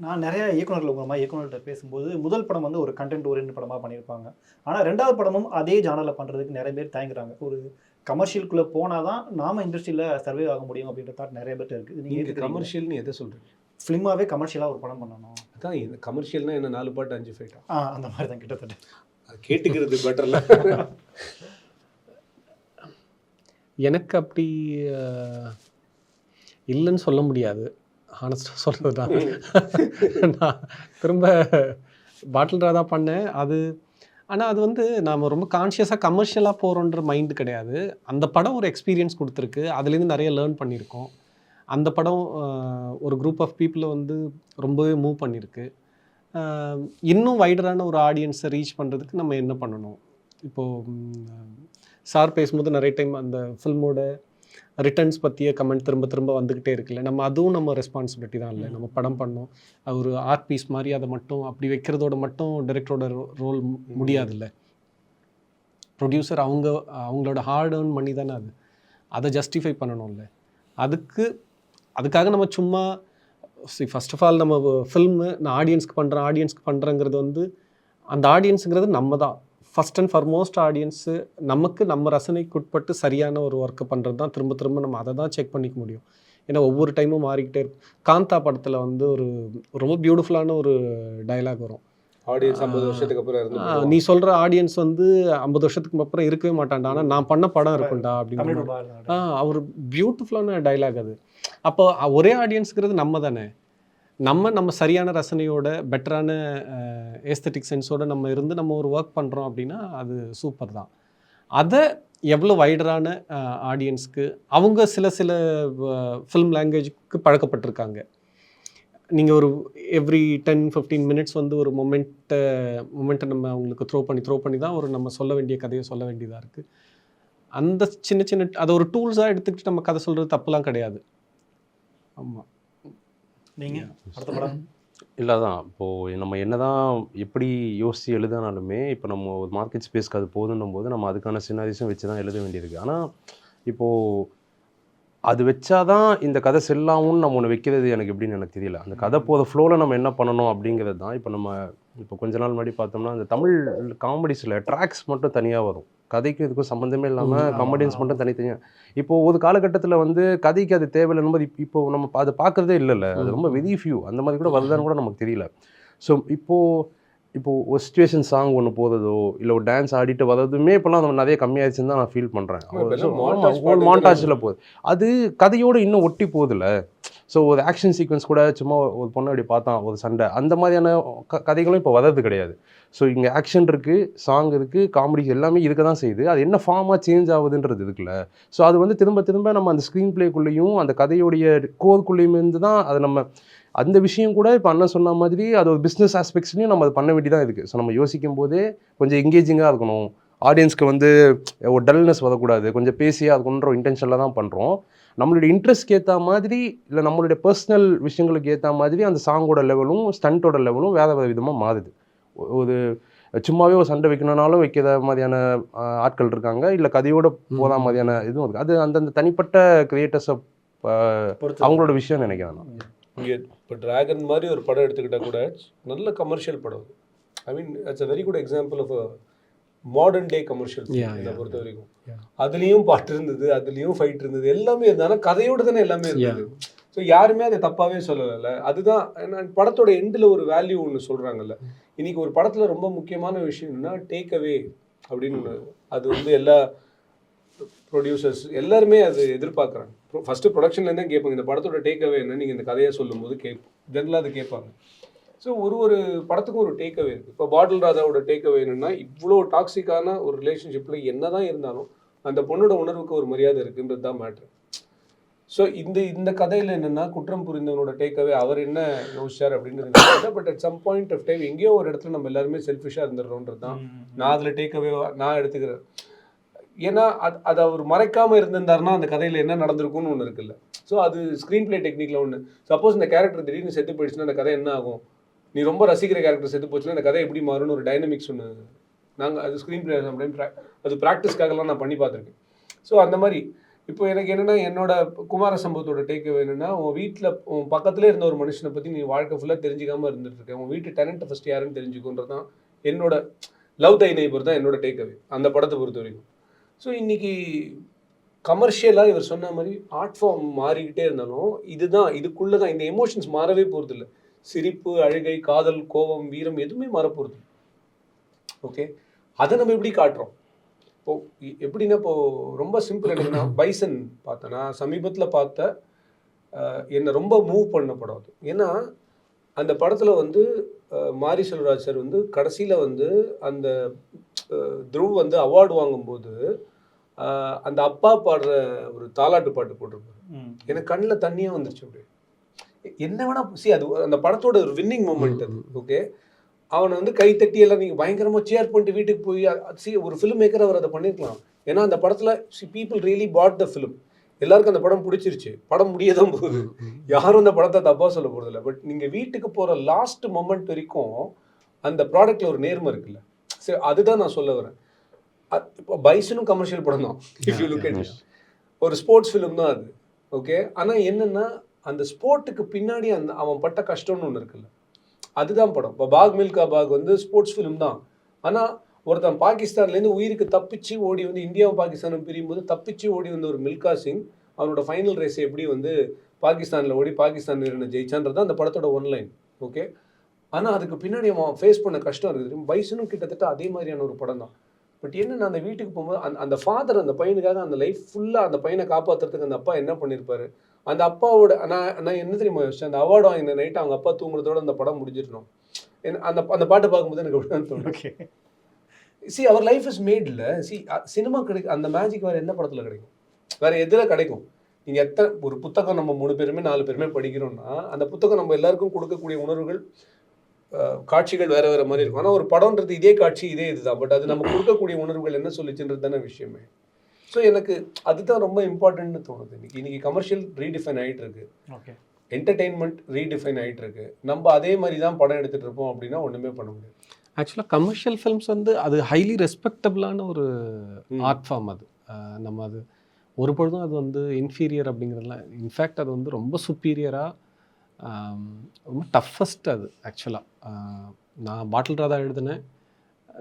நான் நிறைய இயக்குனர்கள்ட்ட பேசும்போது முதல் படம் வந்து ஒரு கண்டென்ட் ஓரியன்ட் படமாக பண்ணியிருப்பாங்க. ஆனால் 2வது படமும் அதே ஜானரில் பண்ணுறதுக்கு நிறைய பேர் தயங்குறாங்க. ஒரு கமர்ஷியலுக்குள்ளே போனால் தான் நாம் இண்டஸ்ட்ரியில் சர்வே ஆக முடியும் அப்படின்ற தாட் நிறைய பேர் இருக்குது. நீங்கள் கமர்ஷியல்னு எதை சொல்கிறீங்க? ஃபிலிமாகவே கமர்ஷியலாக ஒரு படம் பண்ணணும். அதான் இந்த கமர்ஷியல்னா என்ன, 4 பாட்டு 5 ஃபைட்டா? அந்த மாதிரி தான் கிட்டத்தட்ட. அது கேட்டுக்கிறது பெட்டர்ல. எனக்கு அப்படி இல்லைன்னு சொல்ல முடியாது. ஹானஸ்டாக சொல்கிறது நான் திரும்ப பாட்டில் ராதா பண்ணேன். ஆனால் அது வந்து நாம் ரொம்ப கான்ஷியஸாக கமர்ஷியலாக போகிறோன்ற மைண்டு கிடையாது. அந்த படம் ஒரு எக்ஸ்பீரியன்ஸ் கொடுத்துருக்கு, அதுலேருந்து நிறைய லேர்ன் பண்ணியிருக்கோம். அந்த படம் ஒரு குரூப் ஆஃப் பீப்புளை வந்து ரொம்பவே மூவ் பண்ணியிருக்கு. இன்னும் வைடரான ஒரு ஆடியன்ஸை ரீச் பண்ணுறதுக்கு நம்ம என்ன பண்ணணும்? இப்போது சார் பேசும்போது நிறைய டைம் அந்த ஃபில்மோட ரிட்டர்ன்ஸ் பற்றிய கமெண்ட் திரும்ப வந்துக்கிட்டே இருக்குல்ல, நம்ம அதுவும் நம்ம ரெஸ்பான்சிபிலிட்டி தான் இல்லை. நம்ம படம் பண்ணோம், ஒரு ஆர்ட் பீஸ் மாதிரி அதை மட்டும் அப்படி வைக்கிறதோட மட்டும் டைரக்டரோட ரோல் முடியாதுல்ல. ப்ரொடியூசர் அவங்களோட ஹார்ட் ஏர்ன் பண்ணி தானே அதை ஜஸ்டிஃபை பண்ணணும்ல. அதுக்காக நம்ம சும்மா ஃபர்ஸ்ட் ஆஃப் ஆல் நம்ம ஃபில்மு நான் ஆடியன்ஸ்க்கு பண்ணுறேங்கிறது வந்து அந்த ஆடியன்ஸுங்கிறது நம்ம தான் ஃபஸ்ட் அண்ட் ஃபார்மோஸ்ட் ஆடியன்ஸு. நமக்கு நம்ம ரசனைக்கு உட்பட்டு சரியான ஒரு ஒர்க்கை பண்ணுறது தான் திரும்ப திரும்ப நம்ம அதை தான் செக் பண்ணிக்க முடியும். ஏன்னா ஒவ்வொரு டைமும் மாறிக்கிட்டே இருக்கும். காந்தா படத்தில் வந்து ஒரு ரொம்ப பியூட்டிஃபுல்லான ஒரு டயலாக் வரும். ஆடியன்ஸ் 50 வருஷத்துக்கு அப்புறம் இருந்து நீ சொல்கிற ஆடியன்ஸ் வந்து 50 வருஷத்துக்கு அப்புறம் இருக்கவே மாட்டான்டா, ஆனால் நான் பண்ண படம் இருக்கும்டா அப்படின்னு. அவர் பியூட்டிஃபுல்லான டைலாக் அது. அப்போ ஒரே ஆடியன்ஸுங்கிறது நம்ம தானே. நம்ம சரியான ரசனையோட பெட்டரான ஏஸ்தட்டிக் சென்ஸோட நம்ம இருந்து நம்ம ஒரு ஒர்க் பண்ணுறோம் அப்படின்னா அது சூப்பர் தான். அதை எவ்வளோ வைடரான ஆடியன்ஸ்க்கு அவங்க சில ஃபில்ம் லாங்குவேஜுக்கு பழக்கப்பட்டிருக்காங்க. நீங்கள் ஒரு எவ்ரி 10-15 மினிட்ஸ் வந்து ஒரு மொமெண்ட்டை நம்ம அவங்களுக்கு த்ரோ பண்ணி தான் ஒரு நம்ம சொல்ல வேண்டிய கதையை சொல்ல வேண்டியதாக இருக்குது. அந்த சின்ன அதை ஒரு டூல்ஸாக எடுத்துக்கிட்டு நம்ம கதை சொல்கிறது தப்புலாம் கிடையாது. ஆமாம். நீங்கள் அடுத்த படம் இல்லை தான் இப்போது நம்ம என்ன தான் எப்படி யோசித்து எழுதினாலுமே இப்போ நம்ம ஒரு மார்க்கெட் ஸ்பேஸ்க்கு அது போதுன்னும் போது நம்ம அதுக்கான சினாரிஸும் வச்சு தான் எழுத வேண்டியிருக்கு. ஆனால் இப்போது அது வச்சாதான் இந்த கதை செல்லாமுன்னு நம்ம ஒன்று வைக்கிறது எனக்கு எப்படின்னு எனக்கு தெரியல. அந்த கதை போத ஃப்ளோவில் நம்ம என்ன பண்ணணும் அப்படிங்கிறது தான். இப்போ கொஞ்ச நாள் முன்னாடி பார்த்தோம்னா அந்த தமிழ் காமெடிஸில் ட்ராக்ஸ் மட்டும் தனியாக வரும். கதைக்கு இதுக்கும் சம்மந்தமே இல்லாமல் காமெடியன்ஸ் மட்டும் தனித்தனியாக. இப்போது ஒரு காலகட்டத்தில் வந்து கதைக்கு அது தேவையில்லைன்னு போது இப்போ நம்ம அதை பார்க்குறதே இல்லைல்ல. அது ரொம்ப வெரி ஃபியூ அந்த மாதிரி கூட வருதான்னு கூட நமக்கு தெரியல. ஸோ இப்போது ஒரு சிச்சுவேஷன் சாங் ஒன்று போததோ இல்லை ஒரு டான்ஸ் ஆடிட்டு வரதுமே இப்போலாம் நம்ம நிறைய கம்மியாகிடுச்சுன்னு தான் நான் ஃபீல் பண்ணுறேன். மாண்டாஜில் போகுது அது கதையோடு இன்னும் ஒட்டி போகுதுல்ல. ஸோ ஒரு ஆக்ஷன் சீக்வன்ஸ் கூட சும்மா ஒரு பொண்ணு அப்படி பார்த்தான் ஒரு சண்டை அந்த மாதிரியான கதைகளும் இப்போ வர்றது கிடையாது. ஸோ இங்கே ஆக்ஷன் இருக்குது, சாங் இருக்குது, காமெடி எல்லாமே இருக்க தான் செய்யுது. அது என்ன ஃபார்மாக சேஞ்ச் ஆகுதுன்றது இருக்குல்ல. ஸோ அது வந்து திரும்ப நம்ம அந்த ஸ்க்ரீன் பிளேக்குள்ளேயும் அந்த கதையோடைய கோர்க்குள்ளேயும் இருந்து தான் அது நம்ம அந்த விஷயம் கூட இப்போ அண்ணன் சொன்ன மாதிரி அது ஒரு பிஸ்னஸ் ஆஸ்பெக்ட்ஸ்லையும் நம்ம அது பண்ண வேண்டியதாக இருக்குது. ஸோ நம்ம யோசிக்கும் போதே கொஞ்சம் எங்கேஜிங்காக இருக்கணும், ஆடியன்ஸ்க்கு வந்து ஒரு டல்னஸ் வரக்கூடாது, கொஞ்சம் பேசியாக இருக்குன்ற இன்டென்ஷனில் தான் பண்ணுறோம். நம்மளுடைய இன்ட்ரெஸ்ட்க்கு ஏற்ற மாதிரி இல்லை நம்மளுடைய பர்சனல் விஷயங்களுக்கு ஏற்ற மாதிரி அந்த சாங்கோட லெவலும் ஸ்டண்ட்டோட லெவலும் வேறு விதமாக மாறுது. ஒரு சும்மாவே ஒரு சண்டை வைக்கணுன்னாலும் வைக்கிற மாதிரியான ஆட்கள் இருக்காங்க, இல்லை கதையோட போகிற மாதிரியான இதுவும் இருக்குது. அது அந்தந்த தனிப்பட்ட கிரியேட்டர்ஸை அவங்களோட விஷயம் நினைக்கிறேன் நான். இங்கே இப்போ டிராகன் மாதிரி ஒரு படம் எடுத்துக்கிட்டால் கூட நல்ல கமர்ஷியல் படம். I mean it's a very good example of modern day commercial என்னை பொறுத்த வரைக்கும். அதுலேயும் பாட்டு இருந்தது, அதுலேயும் ஃபைட் இருந்தது, எல்லாமே இருந்தது. ஆனால் கதையோடு தானே எல்லாமே இருந்தது. ஸோ யாருமே அதை தப்பாகவே சொல்லலை. அதுதான் படத்தோட எண்டில் ஒரு வேல்யூ ஒன்று சொல்கிறாங்கல்ல. இன்றைக்கி ஒரு படத்தில் ரொம்ப முக்கியமான விஷயம் என்னன்னா டேக் அவே அப்படின்னு ஒன்று. அது வந்து எல்லா ப்ரொடியூசர்ஸ் எல்லாருமே அது எதிர்பார்க்குறாங்க. ஃபஸ்ட்டு ப்ரொடக்ஷன்லேருந்தே கேட்பாங்க இந்த படத்தோட டேக் அவே என்ன, நீங்கள் இந்த கதையை சொல்லும்போது ஜென்ரலாக அது கேட்பாங்க. ஸோ ஒரு படத்துக்கும் ஒரு டேக் அவே இருக்குது. இப்போ பாட்டில் ராஜாவோட டேக் அவே என்னென்னா இவ்வளோ டாக்ஸிக்கான ஒரு ரிலேஷன்ஷிப்பில் என்ன தான் இருந்தாலும் அந்த பொண்ணோட உணர்வுக்கு ஒரு மரியாதை இருக்குன்றது தான் மேட்ரு. ஸோ இந்த கதையில் என்னென்னா குற்றம் புரிந்தவனோட டேக் அவே அவர் என்ன யோசிச்சார் அப்படின்றது. But at some point of time எங்கேயோ ஒரு இடத்துல நம்ம எல்லாருமே செல்ஃபிஷாக இருந்துடுறோன்றது தான் நான் அதில் டேக் அவே நான் எடுத்துக்கிறேன். ஏன்னா அது அவர் மறைக்காமல் இருந்திருந்தாருன்னா அந்த கதையில் என்ன நடந்திருக்கும்னு ஒன்று இருக்குல்ல. ஸோ அது ஸ்க்ரீன் பிளே டெக்னிக்கில் ஒன்று. சப்போஸ் இந்த கேரக்டர் திடீர்னு செத்து போயிடுச்சுன்னா அந்த கதை என்ன ஆகும், நீ ரொம்ப ரசிக்கிற கேரக்டர் செத்து போச்சுன்னா அந்த கதை எப்படி மாறும்னு ஒரு டைனமிக்ஸ் ஒன்று நாங்கள் அது ஸ்க்ரீன் பிளே அது ப்ராக்டிஸ்க்காகலாம் நான் பண்ணி பார்த்துருக்கேன். ஸோ அந்த மாதிரி இப்போ எனக்கு என்னென்னா என்னோட குமார சம்பவத்தோட டேக் என்னென்னா உன் வீட்டில் உன் பக்கத்துலேயே இருந்த ஒரு மனுஷனை பற்றி நீ வாழ்க்கை ஃபுல்லாக தெரிஞ்சிக்காமல் இருந்துகிட்ருக்கேன், உன் வீட்டு டெனண்ட்டை ஃபஸ்ட்டு யாருன்னு தெரிஞ்சுக்கோன்றது தான் என்னோட லவ் தை நெய்பர் தான் என்னோட டேக் அவே அந்த படத்தை பொறுத்த வரைக்கும். ஸோ இன்றைக்கி கமர்ஷியலாக இவர் சொன்ன மாதிரி ஆர்ட் ஃபார்ம் மாறிக்கிட்டே இருந்தாலும் இதுக்குள்ளே தான் இந்த எமோஷன்ஸ் மாறவே போகிறது இல்லை. சிரிப்பு, அழுகை, காதல், கோபம், வீரம் எதுவுமே மாறப்போகிறது. ஓகே, அதை நம்ம எப்படி காட்டுறோம்? இப்போது எப்படின்னா இப்போது ரொம்ப சிம்பிள் என்னன்னா பைசன் பார்த்தேன் நான் சமீபத்தில் பார்த்த என்னை ரொம்ப மூவ் பண்ண படம் அது. ஏன்னா அந்த படத்தில் வந்து மாரி செல்வராஜ் சார் வந்து கடைசியில் வந்து அந்த த்ருவ் வந்து அவார்டு வாங்கும்போது அந்த அப்பா பாடுற ஒரு தாலாட்டு பாட்டு போட்டிருப்பாரு. எனக்கு கண்ணில் தண்ணியாக வந்துருச்சு. அப்படியே என்ன வேணா அது அந்த படத்தோட ஒரு வின்னிங் மூமெண்ட் அது. ஓகே, அவனை வந்து கை தட்டி எல்லாம் நீங்கள் பயங்கரமாக சேர் பண்ணிட்டு வீட்டுக்கு போய் ஒரு ஃபிலிம் மேக்கர் அவர் அதை பண்ணியிருக்கலாம். ஏன்னா அந்த படத்தில் people really bought the film. எல்லாருக்கும் அந்த படம் பிடிச்சிருச்சு, படம் முடியதான் போகுது, யாரும் அந்த படத்தை தப்பாக சொல்ல போகிறதில்ல. பட் நீங்கள் வீட்டுக்கு போகிற லாஸ்ட் மொமெண்ட் வரைக்கும் அந்த ப்ராடக்டில் ஒரு நேர்மை இருக்குல்ல. சரி, அதுதான் நான் சொல்ல வரேன். இப்போ பைசனும் கமர்ஷியல் படம் தான். If you look at it, ஒரு ஸ்போர்ட்ஸ் ஃபிலிம் தான் அது. ஓகே. ஆனால் என்னென்னா அந்த ஸ்போர்ட்டுக்கு பின்னாடி அவன் பட்ட கஷ்டம்னு ஒன்று இருக்குல்ல, அதுதான் படம். இப்போ பாக் மில்கா பாக் வந்து ஸ்போர்ட்ஸ் ஃபிலிம் தான். ஆனால் ஒருத்தன் பாகிஸ்தான்லேருந்து உயிருக்கு தப்பிச்சு ஓடி வந்து இந்தியாவும் பாகிஸ்தானும் பிரியும் போது தப்பிச்சு ஓடி வந்த ஒரு மில்கா சிங் அவனோட ஃபைனல் ரேஸை எப்படி வந்து பாகிஸ்தானில் ஓடி பாகிஸ்தான் வீரனை ஜெயிச்சான்றது அந்த படத்தோட ஒன்லைன். ஓகே. ஆனால் அதுக்கு பின்னாடி அவன் ஃபேஸ் பண்ண கஷ்டம் இருக்குது. பைசனும் கிட்டத்தட்ட அதே மாதிரியான ஒரு படம் தான். பட் என்னென்ன அந்த வீட்டுக்கு போகும்போது அந்த ஃபாதர் அந்த பையனுக்காக அந்த லைஃப் ஃபுல்லாக அந்த பையனை காப்பாற்றுறதுக்கு அந்த அப்பா என்ன பண்ணியிருப்பாரு, அந்த அப்பாவோட நான் என்ன தெரியுமா யோசிச்சேன், அந்த அவார்டு வாங்கின நைட்டு அவங்க அப்பா தூங்குறதோட அந்த படம் முடிஞ்சிடணும். அந்த அந்த பாட்டை பார்க்கும்போது எனக்கு அப்படிதான் தோணும். Okay. See our life is made இல்லை. சினிமா கிடைக்கும் அந்த மேஜிக் வேறு எந்த படத்தில் கிடைக்கும், வேறு எதில் கிடைக்கும்? நீங்கள் எத்தனை ஒரு புத்தகம் நம்ம 3 பேருமே 4 பேருமே படிக்கிறோம்னா அந்த புத்தகம் நம்ம எல்லாருக்கும் கொடுக்கக்கூடிய உணர்வுகள் காட்சிகள் வேறு வேறு மாதிரி இருக்கும். ஆனால் ஒரு படம்ன்றது இதே காட்சி இதே இதுதான். பட் அது நம்ம கொடுக்கக்கூடிய உணர்வுகள் என்ன சொல்லிச்சுன்றது தானே விஷயமே. ஸோ எனக்கு அதுதான் ரொம்ப இம்பார்ட்டன்ட்னு தோணுது. இன்னைக்கு கமர்ஷியல் ரீடிஃபைன் ஆகிட்டு இருக்கு, ஓகே, என்டர்டெயின்மெண்ட் ரீடிஃபைன் ஆகிட்டு இருக்கு. நம்ம அதே மாதிரி தான் படம் எடுத்துகிட்டு இருப்போம் அப்படின்னா ஒன்றுமே பண்ண முடியாது. ஆக்சுவலாக கமர்ஷியல் ஃபிலிம்ஸ் வந்து அது ஹைலி ரெஸ்பெக்டபிளான ஒரு ஆர்ட் ஃபார்ம். அது நம்ம அது ஒரு பொழுதும் அது வந்து இன்ஃபீரியர் அப்படிங்கிறதுலாம், இன்ஃபேக்ட் அது வந்து ரொம்ப சுப்பீரியராக, ரொம்ப டஃபஸ்ட் அது. ஆக்சுவலாக நான் பாட்டில் ராதா எழுதினேன்,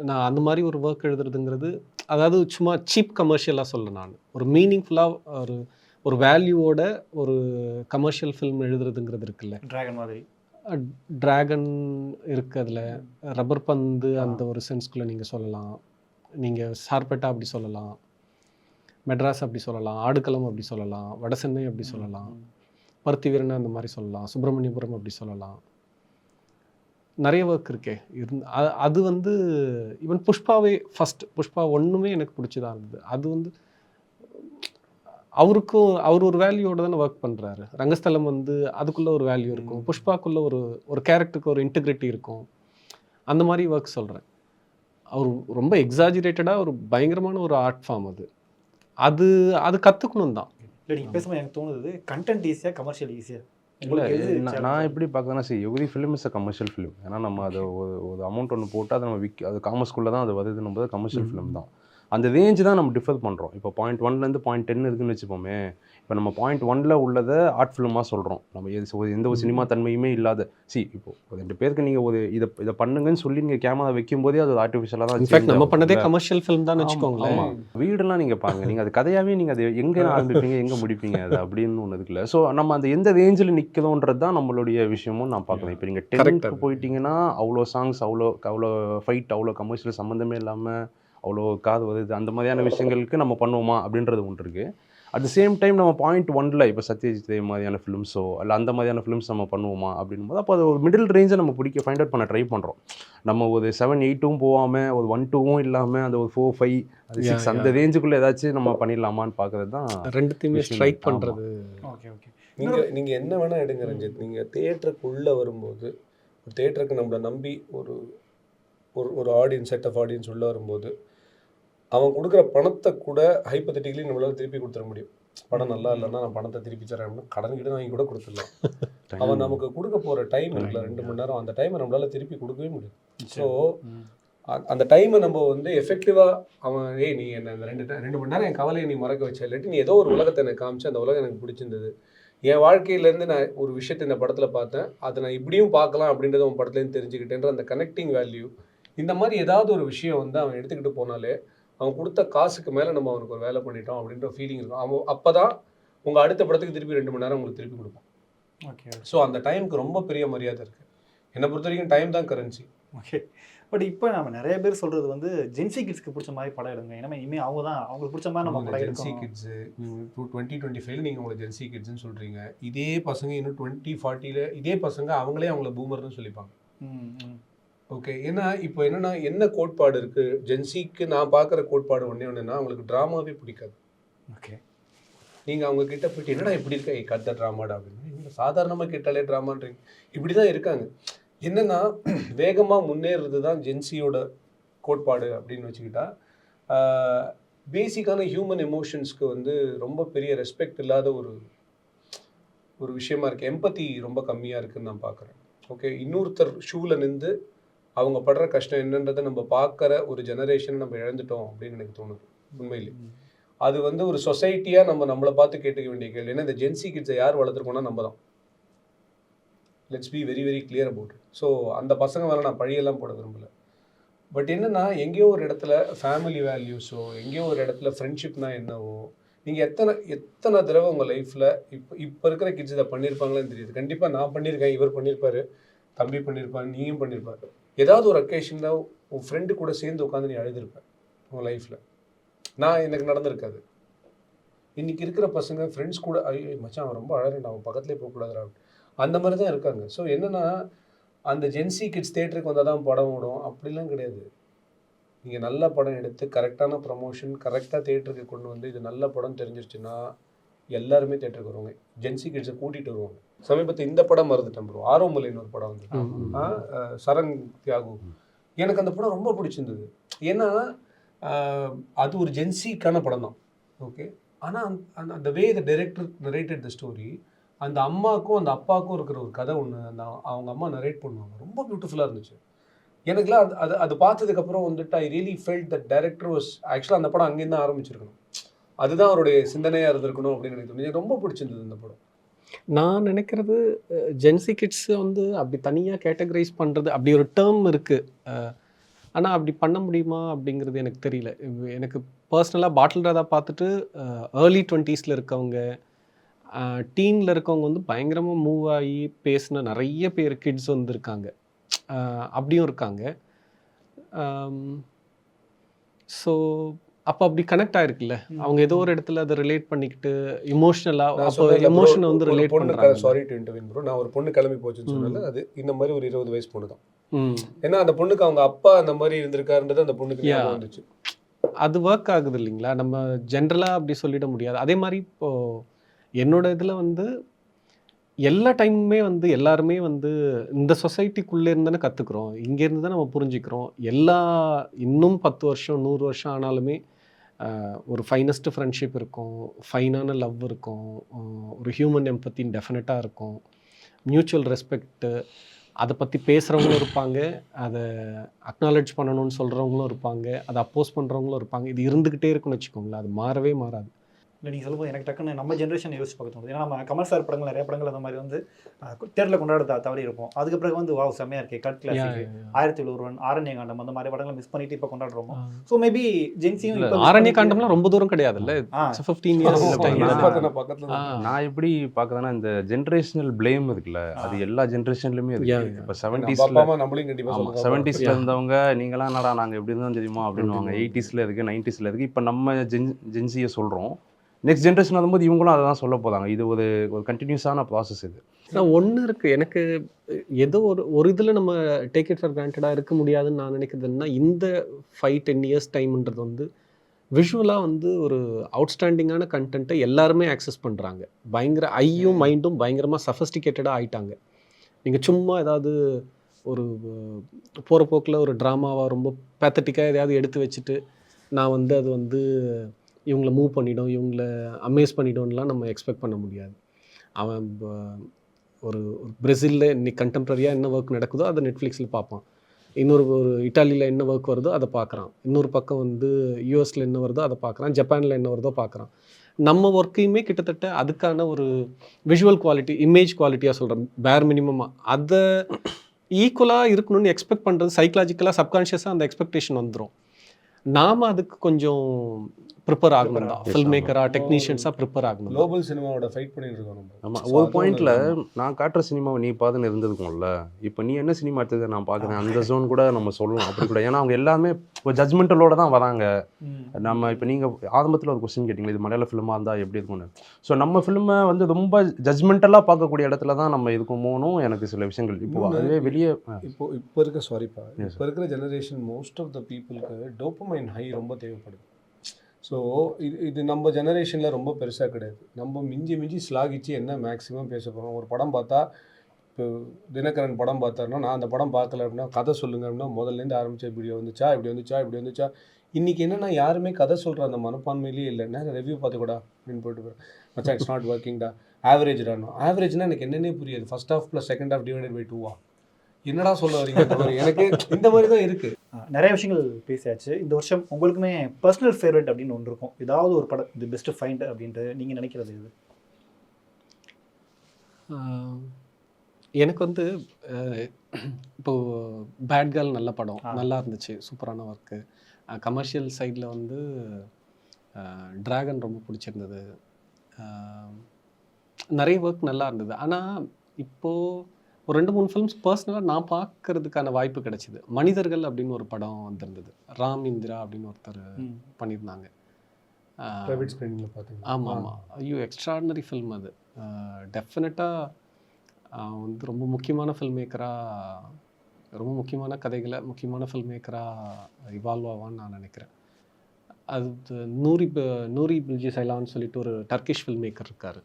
நான் அந்த மாதிரி ஒரு ஒர்க் எழுதுறதுங்கிறது அதாவது சும்மா சீப் கமர்ஷியலாக சொல்ல, நான் ஒரு மீனிங்ஃபுல்லாக ஒரு வேல்யூவோட ஒரு கமர்ஷியல் ஃபில்ம் எழுதுறதுங்கிறது இருக்குல்ல. டிராகன் மாதிரி டிராகன் இருக்குது அதில், ரப்பர் பந்து அந்த ஒரு சென்ஸ்குள்ளே நீங்கள் சொல்லலாம். நீங்கள் சார்பேட்டா அப்படி சொல்லலாம், மெட்ராஸ் அப்படி சொல்லலாம், ஆடுகளம் அப்படி சொல்லலாம், வடசென்னை அப்படி சொல்லலாம், பருத்தி வீரனை அந்த மாதிரி சொல்லலாம், சுப்பிரமணியபுரம் அப்படி சொல்லலாம். நிறைய ஒர்க் இருக்கே அது வந்து ஈவன் புஷ்பாவே புஷ்பா ஒன்றுமே எனக்கு பிடிச்சதா இருந்தது. அது வந்து அவர் ஒரு வேல்யூவோட தானே ஒர்க் பண்ணுறாரு. ரங்கஸ்தலம் வந்து அதுக்குள்ளே ஒரு வேல்யூ இருக்கும், புஷ்பாக்குள்ளே ஒரு கேரக்டருக்கு ஒரு இன்டெகிரிட்டி இருக்கும். அந்த மாதிரி ஒர்க் சொல்கிறேன். அவர் ரொம்ப எக்ஸாஜிரேட்டடாக ஒரு பயங்கரமான ஒரு ஆர்ட் ஃபார்ம் அது. அது அது கற்றுக்கணும் தான். இல்லை, நீங்கள் பேசும்போது எனக்கு தோணுது கண்டென்ட் ஈஸியாக கமர்ஷியல் ஈஸியாக. இல்லை, நான் எப்படி பார்க்குறேன்னா, சரி, every film is a commercial film. ஏன்னா நம்ம அதை ஒரு அமௌண்ட் ஒன்று போட்டு அதை நம்ம அது காமர்ஸ்குள்ளே தான் அது வருதுன்னும் போது கமர்ஷியல் ஃபிலிம் தான். அந்த ரேஞ்சு தான் நம்ம டிஃபர் பண்ணுறோம். இப்போ பாயிண்ட் 1லேருந்து பாயிண்ட் 10 இருக்குன்னு வச்சுப்போமே. இப்போ நம்ம பாயிண்ட் 1ல் உள்ளதை ஆர்ட் ஃபிலிமாக சொல்கிறோம். நம்ம எந்த ஒரு சினிமா தன்மையுமே இல்லாத இப்போ 2 பேருக்கு நீங்கள் இதை பண்ணுங்கன்னு சொல்லி நீங்கள் கேமரா வைக்கும் போதே அது ஆர்டிஃபிஷியலாக தான். இன்ஃபேக்ட் நம்ம பண்ணதே கமர்ஷியல் ஃபிலிம் தான் வச்சுக்கோங்களேன். வீடெல்லாம் நீங்கள் பாருங்க, நீங்கள் அது கதையாகவே நீங்கள் அது எங்கே ஆரம்பிப்பீங்க எங்கே முடிப்பீங்க அது அப்படின்னு ஒன்று இருக்குல்ல. ஸோ நம்ம அந்த எந்த ரேஞ்சில் நிற்கிறோன்றது தான் நம்மளுடைய விஷயமும் நான் பார்க்குறேன். இப்போ நீங்கள் 10க்கு போயிட்டீங்கன்னா அவ்வளோ சாங்ஸ், அவ்வளோ ஃபைட், அவ்வளோ கமர்ஷியல் சம்மந்தமே இல்லாமல் அவ்வளோ காது வருது, அந்த மாதிரியான விஷயங்களுக்கு நம்ம பண்ணுவோமா அப்படின்றது ஒன்று இருக்குது. அட் த சேம் டைம் நம்ம பாயிண்ட் 1ல் இப்போ சத்யஜித் மாதிரியான ஃபிலிம்ஸோ இல்லை அந்த மாதிரியான ஃபிலிம்ஸ் நம்ம பண்ணுவோமா அப்படின் போது அப்போ அது ஒரு மிடில் ரேஞ்சை நம்ம ஃபைண்ட் அவுட் பண்ண ட்ரை பண்ணுறோம். நம்ம ஒரு 7, 8ம் போகாமல் ஒரு 1, 2ம் இல்லாமல் அந்த ஒரு 4, 5, 6 அந்த ரேஞ்சுக்குள்ளே ஏதாச்சும் நம்ம பண்ணிடலாமான்னு பார்க்குறது தான் ரெண்டுத்தையுமே ஸ்ட்ரைக் பண்ணுறது. Okay okay. நீங்கள் என்ன வேணால் எடுங்க ரஞ்சித். நீங்கள் தியேட்டருக்குள்ளே வரும்போது, ஒரு தியேட்டருக்கு நம்மளை நம்பி ஒரு ஆடியன்ஸ், செட் ஆஃப் ஆடியன்ஸ் உள்ளே வரும்போது அவன் கொடுக்குற பணத்தை கூட ஹைப்போதெட்டிக்கலி நம்மளால் திருப்பி கொடுத்துட முடியும். படம் நல்லா இல்லைன்னா நான் பணத்தை திருப்பி தரேன் அப்படின்னா கடன் வாங்கி கூட கொடுத்துடலாம். அவன் நமக்கு கொடுக்க போகிற டைம் இருக்குல்ல 2 மணி நேரம், அந்த டைமை நம்மளால் திருப்பி கொடுக்கவே முடியும். ஸோ அந்த டைமை நம்ம வந்து எஃபெக்டிவாக அவன் நீ என்ன இந்த 2 மணி நேரம் என் கவலையை நீ மறக்க வச்ச, இல்லாட்டி நீ ஏதோ ஒரு உலகத்தை எனக்கு காமிச்சு அந்த உலகம் எனக்கு பிடிச்சிருந்தது, என் வாழ்க்கையிலேருந்து நான் ஒரு விஷயத்தை இந்த படத்தில் பார்த்தேன், அதை நான் இப்படியும் பார்க்கலாம் அப்படின்றத உன் படத்துலேருந்து தெரிஞ்சுக்கிட்டேன்ற அந்த கனெக்டிங் வேல்யூ, இந்த மாதிரி ஏதாவது ஒரு விஷயம் வந்து அவன் எடுத்துக்கிட்டு போனாலே அவன் கொடுத்த காசுக்கு மேலே நம்ம அவனுக்கு ஒரு வேலை பண்ணிட்டோம் அப்படின்ற ஃபீலிங் இருக்கும். அவன் அப்போ தான் உங்கள் அடுத்த படத்துக்கு திருப்பி 2 மணி நேரம் உங்களுக்கு திருப்பி கொடுப்பான். ஓகே. ஸோ அந்த டைமுக்கு ரொம்ப பெரிய மரியாதை இருக்குது. என்னை பொறுத்த வரைக்கும் டைம் தான் கரன்சி. ஓகே. பட் இப்போ நம்ம நிறைய பேர் சொல்கிறது வந்து ஜென்சி கிட்ஸ்க்கு பிடிச்ச மாதிரி படம் எடுங்க. ஏன்னா இனிமேல் அவங்களுக்கு பிடிச்ச மாதிரி நம்ம படம் ஜென்சி கிட்ஸு 2025 நீங்கள் உங்களை ஜென்சி கிட்ஸ்ன்னு சொல்கிறீங்க. இதே பசங்க இன்னும் 2040 இதே பசங்க அவங்களே அவங்கள பூமர்னு சொல்லிப்பாங்க. ஓகே. ஏன்னா இப்போ என்ன கோட்பாடு இருக்குது ஜென்சிக்கு, நான் பார்க்குற கோட்பாடு ஒன்றுன்னா அவங்களுக்கு ட்ராமாவே பிடிக்காது. ஓகே. நீங்கள் அவங்க கிட்ட போயிட்டு என்னடா இப்படி இருக்க கத்த ட்ராமாடா அப்படின்னு, இல்லை சாதாரணமாக கேட்டாலே ட்ராமான்றீங்க, இப்படி தான் இருக்காங்க. என்னென்னா வேகமாக முன்னேறது தான் ஜென்சியோட கோட்பாடு அப்படின்னு வச்சுக்கிட்டா, பேசிக்கான ஹியூமன் எமோஷன்ஸ்க்கு வந்து ரொம்ப பெரிய ரெஸ்பெக்ட் இல்லாத ஒரு விஷயமா இருக்குது. எம்பத்தி ரொம்ப கம்மியாக இருக்குதுன்னு நான் பார்க்குறேன். ஓகே. இன்னொருத்தர் ஷூவில் நின்று அவங்க படுற கஷ்டம் என்னன்றதை நம்ம பார்க்குற ஒரு ஜெனரேஷன் நம்ம இழந்துட்டோம் அப்படின்னு எனக்கு தோணுது உண்மையிலே. அது வந்து ஒரு சொசைட்டியாக நம்மளை பார்த்து கேட்டுக்க வேண்டிய கேள்வி. ஏன்னா இந்த ஜென்சி கிட்ஸை யார் வளர்த்துருக்கோம்னா நம்ம தான். Let's be very very clear about it. So அந்த பசங்க மேலே நான் பழியெல்லாம் போட விரும்பலை. பட் என்னென்னா எங்கேயோ ஒரு இடத்துல ஃபேமிலி வேல்யூஸோ எங்கேயோ ஒரு இடத்துல ஃப்ரெண்ட்ஷிப்னா என்னவோ நீங்கள் எத்தனை தடவை உங்கள் லைஃப்பில் இப்போ இருக்கிற கிட்ஸ் இதை பண்ணியிருப்பாங்களேன்னு தெரியுது. கண்டிப்பாக நான் பண்ணியிருக்கேன், இவர் பண்ணியிருப்பார், தம்பி பண்ணியிருப்பார், நீயும் பண்ணியிருப்பார். ஏதாவது ஒரு அக்கேஷனில் உன் ஃப்ரெண்டு கூட சேர்ந்து உட்காந்து நீ அழுதுருப்பேன் உங்கள் லைஃப்பில். எனக்கு நடந்திருக்காது. இன்றைக்கி இருக்கிற பசங்க ஃப்ரெண்ட்ஸ் கூட ஐயோ மச்சான் அவன் ரொம்ப அழகான், அவன் பக்கத்துலேயே போகக்கூடாதுடா, அந்த மாதிரி தான் இருக்காங்க. ஸோ என்னென்னா அந்த ஜென்சி கிட்ஸ் தேட்டருக்கு வந்தால் தான் படம் ஓடும் அப்படிலாம் கிடையாது. நீங்கள் நல்ல படம் எடுத்து கரெக்டான ப்ரமோஷன் கரெக்டாக தேட்டருக்கு கொண்டு வந்து இது நல்ல படம் தெரிஞ்சிருச்சுன்னா எல்லாருமே தேட்டருக்கு வருவாங்க. ஜென்சி கிட்ஸை கூட்டிகிட்டு வருவாங்க. சமீபத்தில் இந்த படம் மறந்துட்டேன் ப்ரோ, ஆரோமலைன்னு ஒரு படம் வந்து சரண் தியாகு. எனக்கு அந்த படம் ரொம்ப பிடிச்சிருந்தது. ஏன்னா அது ஒரு ஜென்சிக்கான படம் தான், ஓகே. ஆனால் அந்த way the director narrated the story, அந்த அம்மாவுக்கும் அந்த அப்பாவுக்கும் இருக்கிற ஒரு கதை ஒன்று அவங்க அம்மா நரேட் பண்ணுவாங்க, ரொம்ப பியூட்டிஃபுல்லாக இருந்துச்சு. எனக்குலாம் அது பார்த்ததுக்கப்புறம் வந்துட்டு I really felt that director was ஆக்சுவலாக அந்த படம் அங்கேருந்து ஆரம்பிச்சிருக்கணும், அதுதான் அவருடைய சிந்தனையாக இருந்திருக்கணும் அப்படின்னு எனக்கு தோணுது. எனக்கு ரொம்ப பிடிச்சிருந்தது இந்த படம். நான் நினைக்கிறது ஜென்சி கிட்ஸ் வந்து அப்படி தனியாக கேட்டகரைஸ் பண்ணுறது அப்படி ஒரு டேர்ம் இருக்குது. ஆனால் அப்படி பண்ண முடியுமா அப்படிங்கிறது எனக்கு தெரியல. எனக்கு பர்சனலாக பாட்டில் ராதா பார்த்துட்டு ஏர்லி 20s இருக்கவங்க, டீனில் இருக்கவங்க வந்து பயங்கரமாக மூவ் ஆகி பேசின நிறைய பேர் கிட்ஸ் வந்துருக்காங்க, அப்படியும் இருக்காங்க. ஸோ அப்போ அப்படி கனெக்ட் ஆகிருக்குல்ல, அவங்க ஏதோ ஒரு இடத்துல அதை ரிலேட் பண்ணிக்கிட்டு இமோஷனலாக அப்போ எமோஷனை வந்து ரிலேட் பண்ணுறாங்க. சாரி டு இன்டர்வியூ ப்ரோ, நான் ஒரு பொண்ணு கிளம்பி போச்சுன்னு சொன்னால அது இந்த மாதிரி ஒரு 20 வயசு பொண்ணு தான். ஏன்னா அந்த பொண்ணுக்கு அவங்க அப்பா அந்த மாதிரி இருந்திருக்காருன்றது அந்த பொண்ணுக்கு வந்துச்சு. அது ஒர்க் ஆகுது இல்லைங்களா, நம்ம ஜென்ரலாக அப்படி சொல்லிட முடியாது. அதே மாதிரி இப்போது என்னோட இதில் வந்து எல்லா டைமுமே வந்து எல்லாருமே வந்து இந்த சொசைட்டிக்குள்ளே இருந்தானே கற்றுக்குறோம், இங்கேருந்து தான் நம்ம புரிஞ்சுக்கிறோம். இன்னும் 10 வருஷம் 100 வருஷம் ஆனாலுமே ஒரு ஃபைனஸ்ட்டு ஃப்ரெண்ட்ஷிப் இருக்கும், ஃபைனான லவ் இருக்கும், ஒரு ஹியூமன் எம்பத்தின் டெஃபினட்டாக இருக்கும், மியூச்சுவல் ரெஸ்பெக்ட்டு, அதை பற்றி பேசுகிறவங்களும் இருப்பாங்க, அதை அக்னாலஜ் பண்ணணும்னு சொல்கிறவங்களும் இருப்பாங்க, அதை அப்போஸ் பண்ணுறவங்களும் இருப்பாங்க. இது இருந்துக்கிட்டே இருக்குன்னு வச்சுக்கோங்களேன், அது மாறவே மாறாது. இல்லை நீங்கள் சொல்லும்போது எனக்கு டக்குன்னு நம்ம ஜென்ரேஷன் யோசிச்சு பார்க்க தோணுது. ஏன்னா நம்ம கமல் சார் படங்கள் நிறைய படங்கள் அந்த மாதிரி வந்து தேட்டரில் கொண்டாட தவறி இருப்போம். அதுக்கு பிறகு வந்து வாவ் செம்மையாக இருக்கே, கட் கிளாசிக், 1001, ஆரண்யகாண்டம் அந்த மாதிரி படங்களை மிஸ் பண்ணிட்டு இப்போ கொண்டாடுறோம். ஸோ மேபி ஜென்சியும் இப்போ ஆரண்யகாண்டம்லாம் ரொம்ப தூரம் கிடையாதுல்ல, 15 இயர்ஸ் பக்கத்தில். நான் எப்படி பார்க்குறேன்னா இந்த ஜென்ரேஷனல் பிளேம் இருக்குல்ல, அது எல்லா ஜென்ரேஷன்லையுமே இருக்கு. இப்போ 70s இருந்தவங்க நீங்களாம் என்னடா நாங்கள் எப்படி இருந்தோம் தெரியுமா அப்படின்வாங்க, 80s இருக்குது, 90s இருக்குது. இப்போ நம்ம ஜென்சியை சொல்கிறோம், நெக்ஸ்ட் ஜென்ரேஷன் வரும்போது இவங்களும் அதை தான் சொல்ல போகிறாங்க. இது ஒரு கண்டினியூஸான ப்ராசஸ். இது ஒன்று இருக்குது எனக்கு ஏதோ ஒரு இதில் நம்ம டேக் இட் ஃபார் கிராண்டடாக இருக்க முடியாதுன்னு நான் நினைக்கிறதுன்னா, இந்த 5-10 இயர்ஸ் டைம்ன்றது வந்து விஷுவலாக வந்து ஒரு அவுட்ஸ்டாண்டிங்கான கண்டென்ட்டை எல்லாருமே ஆக்சஸ் பண்ணுறாங்க. பயங்கர ஐயும் மைண்டும் பயங்கரமாக சஃபஸ்டிகேட்டடாக ஆகிட்டாங்க. நீங்கள் சும்மா ஏதாவது ஒரு போகிற போக்கில் ஒரு ட்ராமாவாக ரொம்ப பேத்தட்டிக்காக எதையாவது எடுத்து வச்சுட்டு நான் வந்து அது வந்து இவங்கள மூவ் பண்ணிடும், இவங்கள அமேஸ் பண்ணிடும்லாம் நம்ம எக்ஸ்பெக்ட் பண்ண முடியாது. அவன் ஒரு பிரேசிலில் இன்னைக்கு கண்டெம்ப்ரரியாக என்ன ஒர்க் நடக்குதோ அதை நெட்ஃப்ளிக்ஸில் பார்ப்பான், ஒரு இட்டாலியில் என்ன ஒர்க் வருதோ அதை பார்க்குறான், இன்னொரு பக்கம் வந்து யூஎஸில் என்ன வருதோ அதை பார்க்குறான், ஜப்பானில் என்ன வருதோ பார்க்குறான். நம்ம ஒர்க்கையுமே கிட்டத்தட்ட அதுக்கான ஒரு விஷுவல் குவாலிட்டி, இமேஜ் குவாலிட்டியாக சொல்கிறேன், பேர் மினிமமாக அதை ஈக்குவலாக இருக்கணும்னு எக்ஸ்பெக்ட் பண்ணுறது சைக்கலாஜிக்கலாக சப்கான்ஷியஸாக அந்த எக்ஸ்பெக்டேஷன் வந்துடும். நாம் அதுக்கு கொஞ்சம் ப்ரிப்பேர் ஆகணும் தான், ஃபில்ம் மேக்கராக டெக்னீஷியன்ஸாக ப்ரிப்பேர் ஆகணும். குளோபல் சினிமாவோட ஃபைட் பண்ணிட்டு இருக்கோம் நம்ம. ஆமாம், ஒரு பாயிண்டில் நான் காட்டுற சினிமாவை நீ பார்த்துன்னு இருந்திருக்கும்ல, இப்போ நீ என்ன சினிமா எடுத்ததை நான் பார்க்குறேன், அந்த ஜோன் கூட நம்ம சொல்லலாம் அப்படி கூட. ஏன்னா அவங்க எல்லாமே இப்போ ஜட்மெண்டலோடு தான் வராங்க. நம்ம இப்போ நீங்கள் ஆரம்பத்தில் ஒரு கொஸ்டின் கேட்டிங்களா, இது மலையாள ஃபிலிமாக இருந்தால் எப்படி இருக்கும்னு. ஸோ நம்ம ஃபிலிமை வந்து ரொம்ப ஜட்மெண்டலாக பார்க்கக்கூடிய இடத்துல தான் நம்ம இருக்குமோனும் எனக்கு சில விஷயங்கள் இப்போ அதுவே வெளியே இப்போ இருக்க இப்போ இருக்கிற ஜெனரேஷன் மோஸ்ட் ஆஃப் த பீப்புளுக்கு டோபமைன் ஹை ரொம்ப தேவைப்படுது. ஸோ இது நம்ம ஜெனரேஷனில் ரொம்ப பெருசாக கிடையாது. நம்ம மிஞ்சி ஸ்லாகிச்சு என்ன மேக்ஸிமம் பேச போகிறோம். ஒரு படம் பார்த்தா, இப்போ தினகரன் படம் பார்த்தாருன்னா நான் அந்த படம் பார்க்கல அப்படின்னா கதை சொல்லுங்க அப்படின்னா முதல்லேருந்து ஆரம்பித்த இப்படி வந்துச்சா. இன்றைக்கி என்னென்னா யாருமே கதை சொல்கிற அந்த மனப்பான்மையிலேயே இல்லை. நான் ரிவ்யூ பார்த்துக்கூடா அப்படின்னு போயிட்டு போகிறேன், மச்சான் இட்ஸ் நாட் ஒர்க்கிங்டா, ஆவரேஜ்டானோ. ஆவரேஜ்னால் எனக்கு என்னென்னே புரியாது. First half plus second half divided by 2 வா, என்னடா சொல்ல வரீங்க இந்த மாதிரி எனக்கு இந்த மாதிரி தான் இருக்கு. நிறைய விஷயங்கள் பேசியாச்சு. இந்த வருஷம் உங்களுக்குமே பர்சனல் ஃபேவரட் அப்படின்னு ஒன்று இருக்கும். ஏதாவது ஒரு படம் தி பெஸ்ட் ஃபைண்ட் அப்படின்ட்டு நீங்கள் நினைக்கிறது இது? எனக்கு வந்து இப்போது பேட் கேர்ள் நல்ல படம், நல்லா இருந்துச்சு, சூப்பரான ஒர்க்கு. கமர்ஷியல் சைடில் வந்து டிராகன் ரொம்ப பிடிச்சிருந்தது. நிறைய ஒர்க் நல்லா இருந்தது. ஆனால் இப்போது ஒரு 2-3 ஃபிலிம்ஸ் பர்சனலாக நான் பார்க்கறதுக்கான வாய்ப்பு கிடைச்சிது. மனிதர்கள் அப்படின்னு ஒரு படம் வந்திருந்தது, ராம் இந்திரா அப்படின்னு ஒருத்தர் பண்ணியிருந்தாங்க. ப்ரைவேட் ஸ்க்ரீனிங்கில் பார்த்தீங்கன்னா ஆமாம், ஐயோ எக்ஸ்ட்ராடினரி ஃபில்ம் அது. டெஃபினட்டாக வந்து ரொம்ப முக்கியமான ஃபில்ம் மேக்கராக, ரொம்ப முக்கியமான கதைகளை முக்கியமான ஃபில்ம் மேக்கராக இவால்வ் ஆவான்னு நான் நினைக்கிறேன். அது நூரி பில்ஜி சைலான்னு சொல்லிட்டு ஒரு டர்க்கிஷ் ஃபில்ம் மேக்கர் இருக்கார்.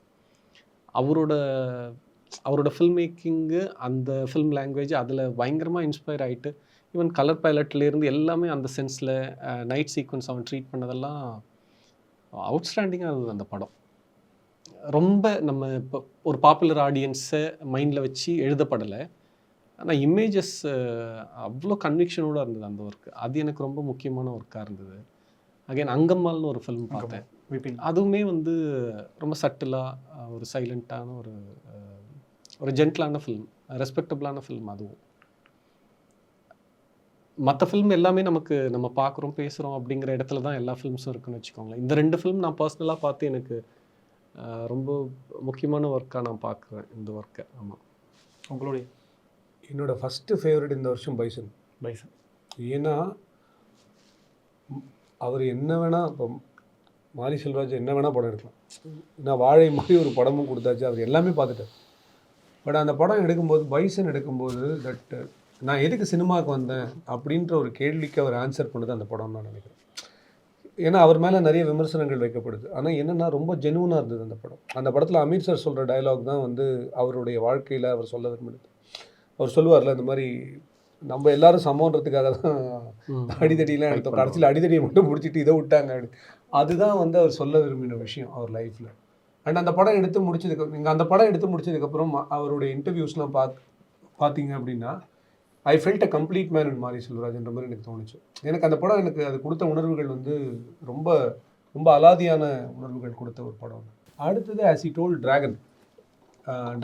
அவரோட ஃபில்ம் மேக்கிங்கு, அந்த ஃபில்ம் லாங்குவேஜ் அதில் பயங்கரமாக இன்ஸ்பயர் ஆகிட்டு, ஈவன் கலர் பைலட்லேருந்து எல்லாமே அந்த சென்ஸில் நைட் சீக்வன்ஸ் அவன் ட்ரீட் பண்ணதெல்லாம் அவுட்ஸ்டாண்டிங்காக இருந்தது அந்த படம். ரொம்ப நம்ம இப்போ ஒரு பாப்புலர் ஆடியன்ஸை மைண்டில் வச்சு எழுதப்படலை, ஆனால் இமேஜஸ் அவ்வளோ கன்விக்ஷனோடு இருந்தது அந்த ஒர்க்கு. அது எனக்கு ரொம்ப முக்கியமான ஒர்க்காக இருந்தது. அகைன் அங்கம்மாள்னு ஒரு ஃபில்ம் பார்த்தேன். அதுவுமே வந்து ரொம்ப சட்டிலாக ஒரு சைலண்ட்டான ஒரு ஜென்டிலான ஃபில்ம், ரெஸ்பெக்டபிளான ஃபில்ம். அதுவும் மற்ற ஃபில்ம் எல்லாமே நம்ம பார்க்குறோம் பேசுகிறோம் அப்படிங்கிற இடத்துல தான் எல்லா ஃபில்ம்ஸும் இருக்குன்னு வச்சுக்கோங்களேன். இந்த 2 ஃபில்ம் நான் பர்சனலாக பார்த்து எனக்கு ரொம்ப முக்கியமான ஒர்க்காக நான் பார்க்குறேன் இந்த ஒர்க்கை. ஆமாம். உங்களுடைய? என்னோடய ஃபஸ்ட்டு ஃபேவரட் இந்த வருஷம் பைசன். ஏன்னா அவர் என்ன வேணால், இப்போ மாரி செல்வராஜ் என்ன வேணால் படம் எடுக்கலாம். நான் வாழை மாதிரி ஒரு படமும் கொடுத்தாச்சு, அவர் எல்லாமே பார்த்துட்டார். பட் அந்த படம் எடுக்கும்போது, பைசன் எடுக்கும்போது, நான் எதுக்கு சினிமாவுக்கு வந்தேன் அப்படின்ற ஒரு கேள்விக்கு அவர் ஆன்சர் பண்ணுது அந்த படம் நான் நினைக்கிறேன். ஏன்னா அவர் மேலே நிறைய விமர்சனங்கள் வைக்கப்படுது, ஆனால் என்னென்னா ரொம்ப ஜெனுவனாக இருந்தது அந்த படம். அந்த படத்தில் அமீர் சார் சொல்கிற டயலாக் தான் வந்து அவருடைய வாழ்க்கையில் அவர் சொல்ல விரும்பினது. அவர் சொல்லுவார்ல, இந்த மாதிரி நம்ம எல்லாரும் சமன்றதுக்காக தான் அடிதடியெலாம் எடுத்தோம், கடைசியில் அடிதடியை மட்டும் முடிச்சுட்டு இதை விட்டாங்க அப்படி. அதுதான் வந்து அவர் சொல்ல விரும்பின விஷயம் அவர் லைஃப்பில். அண்ட் அந்த படம் எடுத்து முடிச்சதுக்கு, நீங்கள் அந்த படம் எடுத்து முடிச்சதுக்கப்புறம் அவருடைய இன்டர்வியூஸ்லாம் பார்த்தீங்க அப்படின்னா, I felt a complete man in மாரி செல்வராஜ்ன்ற மாதிரி எனக்கு தோணுச்சு. எனக்கு அந்த படம் எனக்கு அது கொடுத்த உணர்வுகள் வந்து ரொம்ப ரொம்ப அலாதியான உணர்வுகள் கொடுத்த ஒரு படம். அடுத்தது ஆஸ் இ டோல்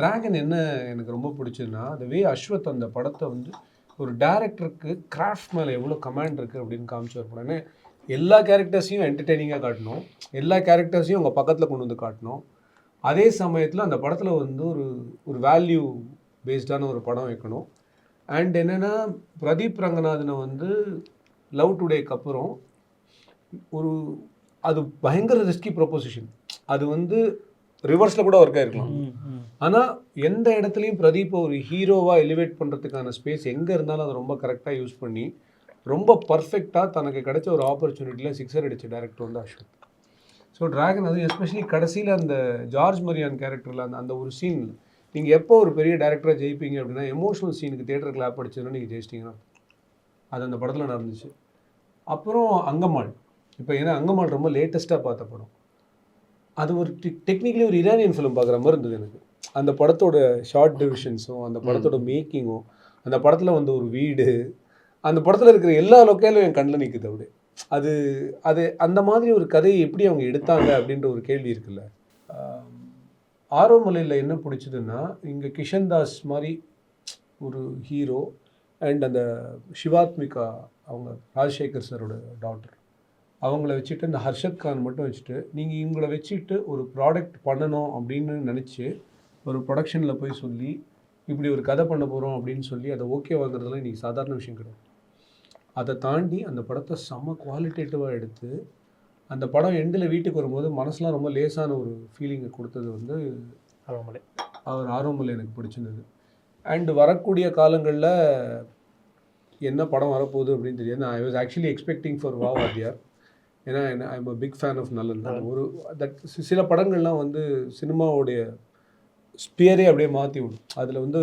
டிராகன் என்ன எனக்கு ரொம்ப பிடிச்சதுன்னா, அந்த வே அஸ்வத் அந்த படத்தை வந்து ஒரு டேரக்டருக்கு கிராஃப்ட் மேலே எவ்வளோ கமாண்ட் இருக்குது அப்படின்னு காமிச்சு ஒரு படம். எல்லா கேரக்டர்ஸையும் என்டர்டெய்னிங்காக காட்டணும், எல்லா கேரக்டர்ஸையும் உங்கள் பக்கத்தில் கொண்டு வந்து காட்டணும். அதே சமயத்தில் அந்த படத்தில் வந்து ஒரு வேல்யூ பேஸ்டான ஒரு படம் வைக்கணும். அண்ட் என்னென்னா, பிரதீப் ரங்கநாதனை வந்து லவ் டுடேக்கு அப்புறம் அது பயங்கர ரிஸ்கி ப்ரொபோசிஷன். அது வந்து ரிவர்ஸில் கூட ஒர்க் ஆகிருக்கலாம். ஆனால் எந்த இடத்துலையும் பிரதீப்பை ஒரு ஹீரோவாக எலிவேட் பண்ணுறதுக்கான ஸ்பேஸ் எங்கே இருந்தாலும் அதை ரொம்ப கரெக்டாக யூஸ் பண்ணி ரொம்ப பர்ஃபெக்டாக தனக்கு கிடைச்ச ஒரு ஆப்பர்ச்சுனிட்டியில் 6 அடித்த டேரக்டர் வந்து அஸ்வத். ஸோ டிராகன், அது எஸ்பெஷலி கடைசியில் அந்த ஜார்ஜ் மரியான் கேரக்டரில் அந்த ஒரு சீன், நீங்கள் எப்போ ஒரு பெரிய டேரக்டராக ஜெயிப்பீங்க அப்படின்னா, எமோஷனல் சீனுக்கு தேட்டர் கிளாப் அடிச்சதுன்னா நீங்கள் ஜெயிச்சிட்டிங்கன்னா, அது அந்த படத்தில் நடந்துச்சு. அப்புறம் அங்கம்மாள். இப்போ ஏன்னா அங்கம்மாள் ரொம்ப லேட்டஸ்ட்டாக பார்த்த படம். அது ஒரு டெக்னிக்கலி ஒரு இரானியன் ஃபிலிம் பார்க்குற மாதிரி இருந்தது எனக்கு. அந்த படத்தோட ஷார்ட் டிவிஷன்ஸும், அந்த படத்தோட மேக்கிங்கும், அந்த படத்தில் வந்து ஒரு வீடு, அந்த படத்தில் இருக்கிற எல்லா லொக்கேலும் என் கண்ணில் நிற்குது. அப்படியே அது அந்த மாதிரி ஒரு கதையை எப்படி அவங்க எடுத்தாங்க அப்படின்ற ஒரு கேள்வி இருக்குல்ல. ஆரோமலையில் என்ன பிடிச்சதுன்னா, இங்கே கிஷன் தாஸ் மாதிரி ஒரு ஹீரோ அண்ட் அந்த சிவாத்மிகா, அவங்க ராஜசேகர் சாரோட டாக்டர், அவங்கள வச்சுட்டு இந்த ஹர்ஷத் கான் மட்டும் வச்சுட்டு நீங்கள் இவங்களை வச்சுட்டு ஒரு ப்ராடக்ட் பண்ணணும் அப்படின்னு நினச்சி ஒரு ப்ரொடக்ஷனில் போய் சொல்லி இப்படி ஒரு கதை பண்ண போகிறோம் அப்படின்னு சொல்லி அதை ஓகே வாங்குறதுலாம் இன்றைக்கி சாதாரண விஷயம் கிடையாது. அதை தாண்டி அந்த படத்தை செம்ம குவாலிட்டேட்டிவாக எடுத்து அந்த படம் எண்டில் வீட்டுக்கு வரும்போது மனசுலாம் ரொம்ப லேசான ஒரு ஃபீலிங்கை கொடுத்தது வந்து ஆரோமலை எனக்கு பிடிச்சிருந்தது. அண்டு வரக்கூடிய காலங்களில் என்ன படம் வரப்போகுது அப்படின்னு தெரியாது. நான் I was actually expecting for வா வாத்தியார். ஏன்னா I am a big fan of Nalan. சில படங்கள்லாம் வந்து சினிமாவோடைய ஸ்பியரே அப்படியே மாற்றி விடும். அதில் வந்து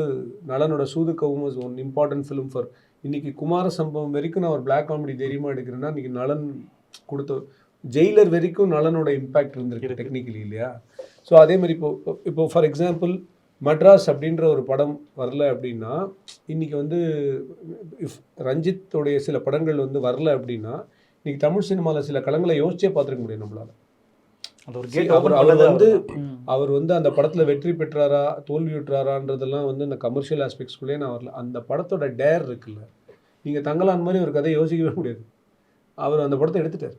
நலனோட Soodhu Kavvum was one important film for இன்றைக்கி குமார சம்பவம் வரைக்கும் நான் ஒரு பிளாக் காமெடி தைரியமாக எடுக்கிறேன்னா, இன்றைக்கி நலன் கொடுத்த ஜெயிலர் வரைக்கும் நலனோட இம்பேக்ட் இருந்திருக்கு டெக்னிக்கலி இல்லையா. ஸோ அதே மாதிரி இப்போ ஃபார் எக்ஸாம்பிள் மெட்ராஸ் அப்படின்ற ஒரு படம் வரல அப்படின்னா இன்றைக்கி வந்து இஃப் ரஞ்சித்தோடைய சில படங்கள் வந்து வரல அப்படின்னா இன்றைக்கி தமிழ் சினிமாவில் சில களங்களை யோசிச்சே பார்த்துருக்க முடியும் நம்மளால். அந்த ஒரு See, கேட் அவர் வந்து அந்த படத்தில் வெற்றி பெற்றாரா தோல்வியுற்றாரான்றதெல்லாம் வந்து இந்த கமர்ஷியல் ஆஸ்பெக்ட்ஸ்குள்ளேயே நான் வரல. அந்த படத்தோட டேர் இருக்குல்ல, நீங்கள் தங்கலான் மாதிரி ஒரு கதையை யோசிக்கவே முடியாது. அவர் அந்த படத்தை எடுத்துட்டார்.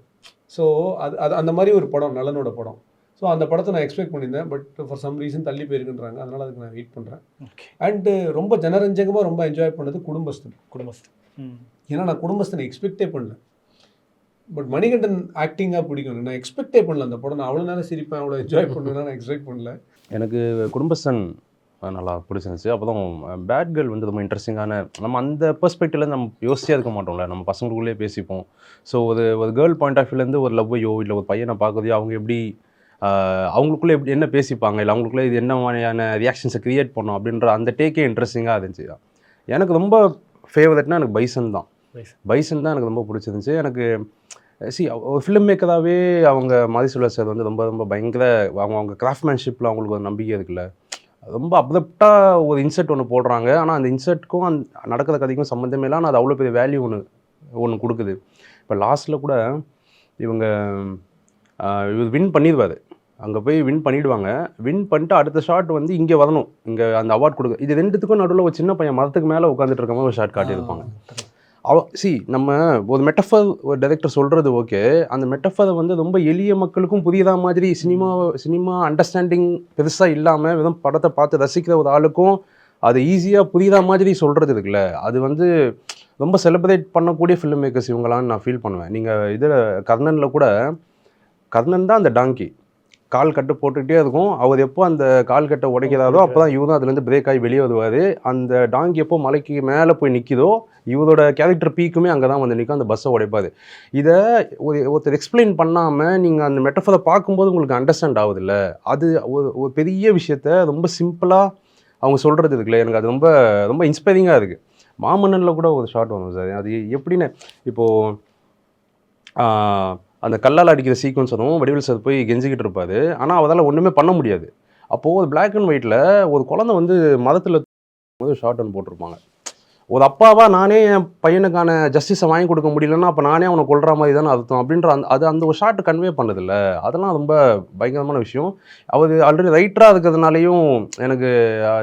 ஸோ அது அது அந்த மாதிரி ஒரு படம் நலனோட படம். ஸோ அந்த படத்தை நான் எக்ஸ்பெக்ட் பண்ணியிருந்தேன். பட் ஃபார் சம் ரீசன் தள்ளி போயிருக்குன்றாங்க. அதனால் அதுக்கு நான் வெயிட் பண்ணுறேன். ஓகே. அண்டு ரொம்ப ஜனரஞ்சகமாக ரொம்ப என்ஜாய் பண்ணது குடும்பஸ்தன். குடும்பஸ்தன். ஏன்னா நான் குடும்பஸ்தனை எக்ஸ்பெக்டே பண்ணல. பட் மணிகண்டன் ஆக்டிங்காக பிடிக்கும். நான் எக்ஸ்பெக்டே பண்ணல அந்த படம். நான் அவ்வளோ நேரம் சிரிப்பேன், அவ்வளோ என்ஜாய் பண்ணுவேன், நான் எக்ஸ்பெக்ட் பண்ணல. எனக்கு குடும்பஸ்தன் நல்லா பிடிச்சிருந்துச்சு. அப்போ தான் பேட் கேர்ள் வந்து ரொம்ப இன்ட்ரெஸ்டிங்கான, நம்ம அந்த பெர்ஸ்பெக்டிவ்ல நம்ம யோசிச்சே இருக்க மாட்டோம்ல, நம்ம பசங்களுக்குள்ளேயே பேசிப்போம். ஸோ ஒரு கேர்ள் பாயிண்ட் ஆஃப் வியூலேருந்து ஒரு லவ்வையோ இல்லை ஒரு பையனை பார்க்குறதையோ அவங்க எப்படி அவங்களுக்குள்ளே எப்படி என்ன பேசிப்பாங்க, இல்லை அவங்களுக்குள்ளே இது என்ன மாதிரியான ரியாக்ஷன்ஸை க்ரியேட் பண்ணோம் அப்படின்ற அந்த டேக்கே இன்ட்ரெஸ்டிங்காக இருந்துச்சு. எனக்கு ரொம்ப ஃபேவரட்னா எனக்கு பைசன் தான். பைசன் தான் எனக்கு ரொம்ப பிடிச்சிருந்துச்சு. எனக்கு ஒரு ஃபிலிம் மேக்கராகவே அவங்க மாரிசெல்வராஜ் சார் வந்து ரொம்ப ரொம்ப பயங்கர அவங்க கிராஃப்ட்மேன்ஷிப்பில் அவங்களுக்கு ஒரு நம்பிக்கை இருக்குல்ல. ரொம்ப அப்ரப்டாக ஒரு இன்சர்ட் ஒன்று போடுறாங்க. ஆனால் அந்த இன்சர்ட்டுக்கும் நடக்கிற கதைக்கும் சம்மந்தமே இல்லை. ஆனால் அது அவ்வளோ பெரிய வேல்யூ ஒன்று கொடுக்குது. இப்போ லாஸ்ட்டில் கூட இவர் வின் பண்ணிடுவார். அங்கே போய் வின் பண்ணிவிடுவாங்க. வின் பண்ணிட்டு அடுத்த ஷாட் வந்து இங்கே வரணும், இங்கே அந்த அவார்ட் கொடுக்க. இது ரெண்டுத்துக்கும் நடுவில் ஒரு சின்ன பையன் மரத்துக்கு மேலே உட்காந்துட்டு இருக்க மாதிரி ஒரு ஷாட் காட்டியிருப்பாங்க. நம்ம ஒரு மெட்டஃபர் ஒரு டைரக்டர் சொல்கிறது ஓகே, அந்த மெட்டஃபரை வந்து ரொம்ப எளிய மக்களுக்கும் புரியுதா மாதிரி சினிமா அண்டர்ஸ்டாண்டிங் பெருசாக இல்லாமல் வெறும் படத்தை பார்த்து ரசிக்கிற ஒரு ஆளுக்கும் அது ஈஸியாக புரியுதா மாதிரி சொல்கிறது இருக்குல்ல, அது வந்து ரொம்ப செலிப்ரேட் பண்ணக்கூடிய ஃபிலிம் மேக்கர்ஸ் இவங்களான்னு நான் ஃபீல் பண்ணுவேன். நீங்கள் இதில் கர்ணனில் கூட கர்ணன் தான் அந்த டாங்கி கால் கட்டு போட்டுக்கிட்டே இருக்கும். அவர் எப்போ அந்த கால் கட்டை உடைக்கிறாரோ அப்போ தான் இவரும் அதுலேருந்து பிரேக் ஆகி வெளியே வருவார். அந்த டாங்கி எப்போ மலைக்கு மேலே போய் நிற்கிதோ இவரோட கேரக்டர் பீக்குமே அங்கே தான் வந்து நிற்கும், அந்த பஸ்ஸை உடைப்பார். இதை ஒருத்தர் எக்ஸ்பிளைன் பண்ணாமல் நீங்கள் அந்த மெட்டஃபரை பார்க்கும்போது உங்களுக்கு அண்டர்ஸ்டாண்ட் ஆகுதில்ல. அது ஒரு பெரிய விஷயத்த ரொம்ப சிம்பிளாக அவங்க சொல்கிறது இருக்குல்ல, எனக்கு அது ரொம்ப ரொம்ப இன்ஸ்பைரிங்காக இருக்குது. மாமன்னனில் கூட ஒரு ஷாட் வரும் சார். அது எப்படின்னு இப்போது அந்த கல்லால் அடிக்கிற சீக்வன்ஸ் வரும், வடிவேல் சார் போய் கெஞ்சிக்கிட்டு இருப்பார். ஆனால் அவரால் ஒன்றுமே பண்ண முடியாது. அப்போது ஒரு பிளாக் அண்ட் ஒயிட்டில் ஒரு குழந்தை வந்து மதத்தில் ஷார்ட் ஒன்று போட்டிருப்பாங்க. ஒரு அப்பாவாக நானே என் பையனுக்கான ஜஸ்டிஸை வாங்கி கொடுக்க முடியலன்னா அப்போ நானே அவனை கொள்கிற மாதிரி தானே அர்த்தம் அப்படின்ற அந்த ஒரு ஷார்ட் கன்வே பண்ணதில்ல. அதெல்லாம் ரொம்ப பயங்கரமான விஷயம். அவர் ஆல்ரெடி ரைட்டராக இருக்கிறதுனாலையும் எனக்கு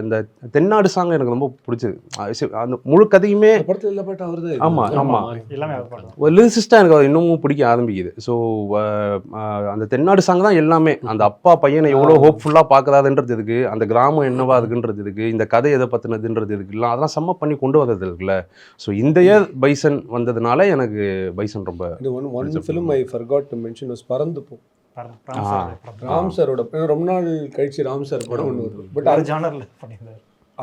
இந்த தென்னாடு சாங் எனக்கு ரொம்ப பிடிச்சது. அந்த முழு கதையுமே ஆமாம் ஒரு லிரிசிஸ்டாக எனக்கு அது இன்னமும் பிடிக்க ஆரம்பிக்குது. ஸோ அந்த தென்னாடு சாங் தான் எல்லாமே. அந்த அப்பா பையனை எவ்வளோ ஹோப்ஃபுல்லாக பார்க்குறாதுன்றது இருக்கு, அந்த கிராமம் என்னவா இருக்குன்றது இருக்கு, இந்த கதை எதை பற்றினதுன்றது இருக்குல்ல, அதெல்லாம் செம்ம பண்ணி கொண்டு வர இருக்குல்ல. ஸோ இந்த இயர் பைசன் வந்ததுனால எனக்கு பைசன் ரொம்ப one film I forgot to mention was பறந்து போ. ராம் சாரோட ரொம்ப நாள் கழிச்சு ராம் சார் படம் ஒன்று வருது. பட்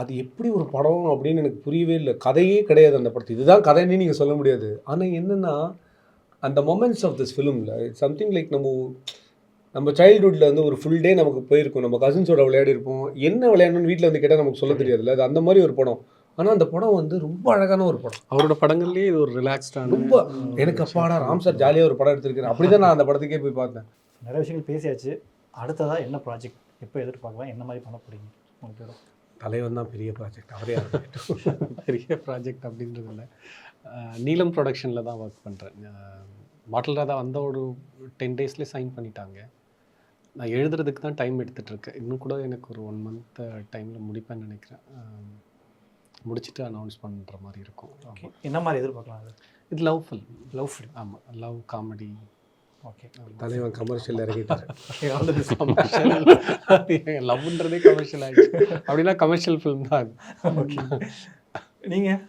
அது எப்படி ஒரு படம் அப்படின்னு எனக்கு புரியவே இல்லை. கதையே கிடையாது அந்த படத்து. இதுதான் கதைன்னு நீங்கள் சொல்ல முடியாது. ஆனால் என்னென்னா அந்த மொமெண்ட்ஸ் ஆஃப் திஸ் ஃபிலிமில் இட்ஸ் சம்திங் லைக் நம்ம சைல்டுஹுட்டில் வந்து ஒரு ஃபுல் டே நமக்கு போயிருக்கும், நம்ம கசின்ஸோட விளையாடி இருப்போம். என்ன விளையாடணும்னு வீட்டில் வந்து கேட்டால் நமக்கு சொல்ல தெரியாதுல்ல. அது அந்த மாதிரி ஒரு படம். ஆனால் அந்த படம் வந்து ரொம்ப அழகான ஒரு படம். அவரோட படங்கள்லேயே இது ஒரு ரிலாக்ஸ்டான ரொம்ப எனக்கு அப்பாடா ராம் சார் ஜாலியாக ஒரு படம் எடுத்திருக்கிறேன். அப்படி தான் நான் அந்த படத்துக்கே போய் பார்த்தேன். நிறைய விஷயங்கள் பேசியாச்சு. அடுத்ததாக என்ன ப்ராஜெக்ட் எப்போ எதிர்பார்க்கலாம், என்ன மாதிரி பண்ண போகிறீங்க? உங்களுக்கு தலைவன் தான் பெரிய ப்ராஜெக்ட், அவரே பெரிய ப்ராஜெக்ட் அப்படின்றது இல்லை. நீலம் ப்ரொடக்ஷனில் தான் ஒர்க் பண்ணுறேன். மாடல் ராதா வந்த ஒரு 10 daysலேயே சைன் பண்ணிட்டாங்க. நான் எழுதுறதுக்கு தான் டைம் எடுத்துகிட்ருக்கேன். இன்னும் கூட எனக்கு ஒரு 1 month டைமில் முடிப்பேன்னு நினைக்கிறேன். முடிச்சுட்டு அனௌன்ஸ் பண்ணுற மாதிரி இருக்கும். என்ன மாதிரி எதிர்பார்க்கலாம்? இது லவ் ஃபில்ம். ஆமாம், லவ் காமெடி. ஓகே, தலைவன் கமர்ஷியல் இறங்கிட்டார். லவ்ன்றதே கமர்ஷியல் ஆகிடுச்சு அப்படின்னா கமர்ஷியல் ஃபிலிம் தான். ஓகே, நீங்கள்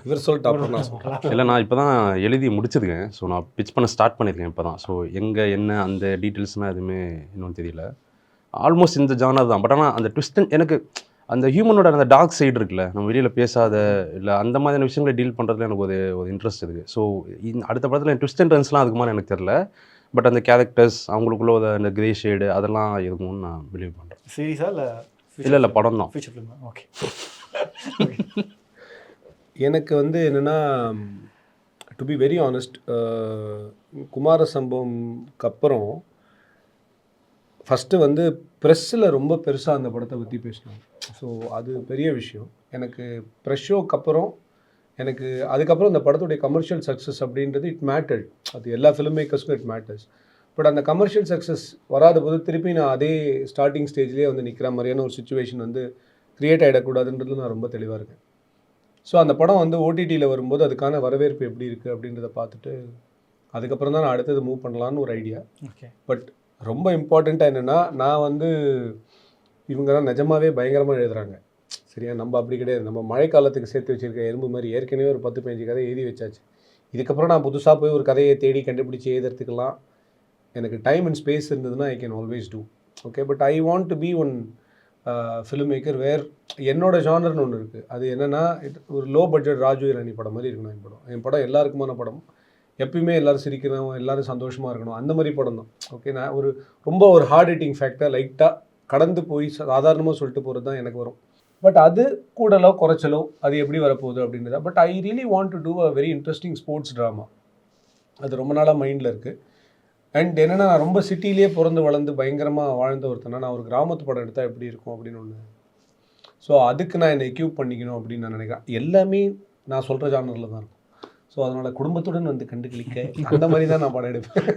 இவர் சொல்லிட்டு இல்லை, நான் இப்போ தான் எழுதி முடிச்சதுங்க. ஸோ நான் பிச் பண்ண ஸ்டார்ட் பண்ணியிருக்கேன் இப்போ தான். ஸோ எங்கே என்ன அந்த டீட்டெயில்ஸ்னால் எதுவுமே இன்னும் தெரியல. ஆல்மோஸ்ட் இந்த ஜானர் தான். பட் ஆனால் அந்த ட்விஸ்ட் எனக்கு அந்த ஹியூமனோட அந்த டார்க் சைடு இருக்குல்ல, நம்ம வெளியில் பேசாத இல்லை அந்த மாதிரியான விஷயங்களை டீல் பண்ணுறதுல எனக்கு ஒரு இன்ட்ரெஸ்ட் இருக்குது. ஸோ அடுத்த படத்தில் ட்விஸ்ட் அண்ட் டர்ன்ஸ்லாம் அதுக்கு மாதிரி எனக்கு தெரில. பட் அந்த கேரக்டர்ஸ் அவங்களுக்குள்ள அந்த கிரே ஷேடு அதெல்லாம் இருக்கும்னு நான் பிலீவ் பண்ணுறேன். சீரியஸாக இல்லை படம் தான். Future film. ஓகே. எனக்கு வந்து என்னென்னா, to be very honest, Kumara சம்பவம்க்கு அப்புறம் ஃபஸ்ட்டு வந்து ப்ரெஸ்ஸில் ரொம்ப பெருசாக அந்த படத்தை பற்றி பேசினாங்க. ஸோ அது பெரிய விஷயம். எனக்கு ப்ரெஸ் ஷோக்கு அப்புறம் எனக்கு அதுக்கப்புறம் அந்த படத்துடைய கமர்ஷியல் சக்ஸஸ் அப்படின்றது இட் மேட்டர்ட். அது எல்லா ஃபிலிம் மேக்கர்ஸ்க்கும் இட் மேட்டர்ஸ். பட் அந்த கமர்ஷியல் சக்ஸஸ் வராத போது திருப்பி நான் அதே ஸ்டார்டிங் ஸ்டேஜ்லேயே வந்து நிற்கிற மாதிரியான ஒரு சுச்சுவேஷன் வந்து க்ரியேட் ஆகிடக்கூடாதுன்றது நான் ரொம்ப தெளிவாக இருக்கேன். ஸோ அந்த படம் வந்து ஓடிடியில் வரும்போது அதுக்கான வரவேற்பு எப்படி இருக்குது அப்படின்றத பார்த்துட்டு அதுக்கப்புறம் தான் நான் அடுத்தது மூவ் பண்ணலான்னு ஒரு ஐடியா. ஓகே. பட் ரொம்ப இம்பார்ட்டண்ட்டாக என்னென்னா, நான் வந்து இவங்க தான் நிஜமாகவே பயங்கரமாக எழுதுகிறாங்க. சரியா? நம்ம அப்படி கிடையாது. நம்ம மழைக்காலத்துக்கு சேர்த்து வச்சுருக்க எறும்பு மாதிரி ஏற்கனவே ஒரு 10-15 கதை எழுதி வச்சாச்சு. இதுக்கப்புறம் நான் புதுசாக போய் ஒரு கதையை தேடி கண்டுபிடிச்சி எழுதுறதுக்கெல்லாம் எனக்கு டைம் அண்ட் ஸ்பேஸ் இருந்ததுன்னா I can always do. Okay. But I want to be one film maker where என்னோட ஜானர்னு ஒன்று இருக்குது. அது என்னென்னா, ஒரு லோ பட்ஜெட் ராஜு இராணி படம் மாதிரி இருக்கணும் என் படம். என் படம் எல்லாருக்குமான படம். எப்பயுமே எல்லோரும் சிரிக்கணும், எல்லோரும் சந்தோஷமாக இருக்கணும், அந்த மாதிரி படம் தான். ஓகே. நான் ரொம்ப ஒரு ஹார்ட் ஹிட்டிங் ஃபேக்டர் லைட்டாக கடந்து போய் சாதாரணமாக சொல்லிட்டு போகிறது தான் எனக்கு வரும். பட் அது கூடலோ குறைச்சலோ அது எப்படி வரப்போகுது அப்படின்றத. But I really want to do a very interesting sports drama. அது ரொம்ப நாளாக மைண்டில் இருக்குது. அண்ட் என்னென்னா, நான் ரொம்ப சிட்டிலேயே பிறந்து வளர்ந்து பயங்கரமாக வாழ்ந்த ஒருத்தனா, நான் ஒரு கிராமத்து படம் எடுத்தால் எப்படி இருக்கும் அப்படின்னு ஒன்று. ஸோ அதுக்கு நான் என்னை எக்யூப் பண்ணிக்கணும் அப்படின்னு நான் நினைக்கிறேன். எல்லாமே நான் சொல்கிற ஜானரில் தான் இருக்கும். ஸோ அதனால் குடும்பத்துடன் வந்து கண்டுகளிக்க அந்த மாதிரி தான் நான் படம் எடுப்பேன்.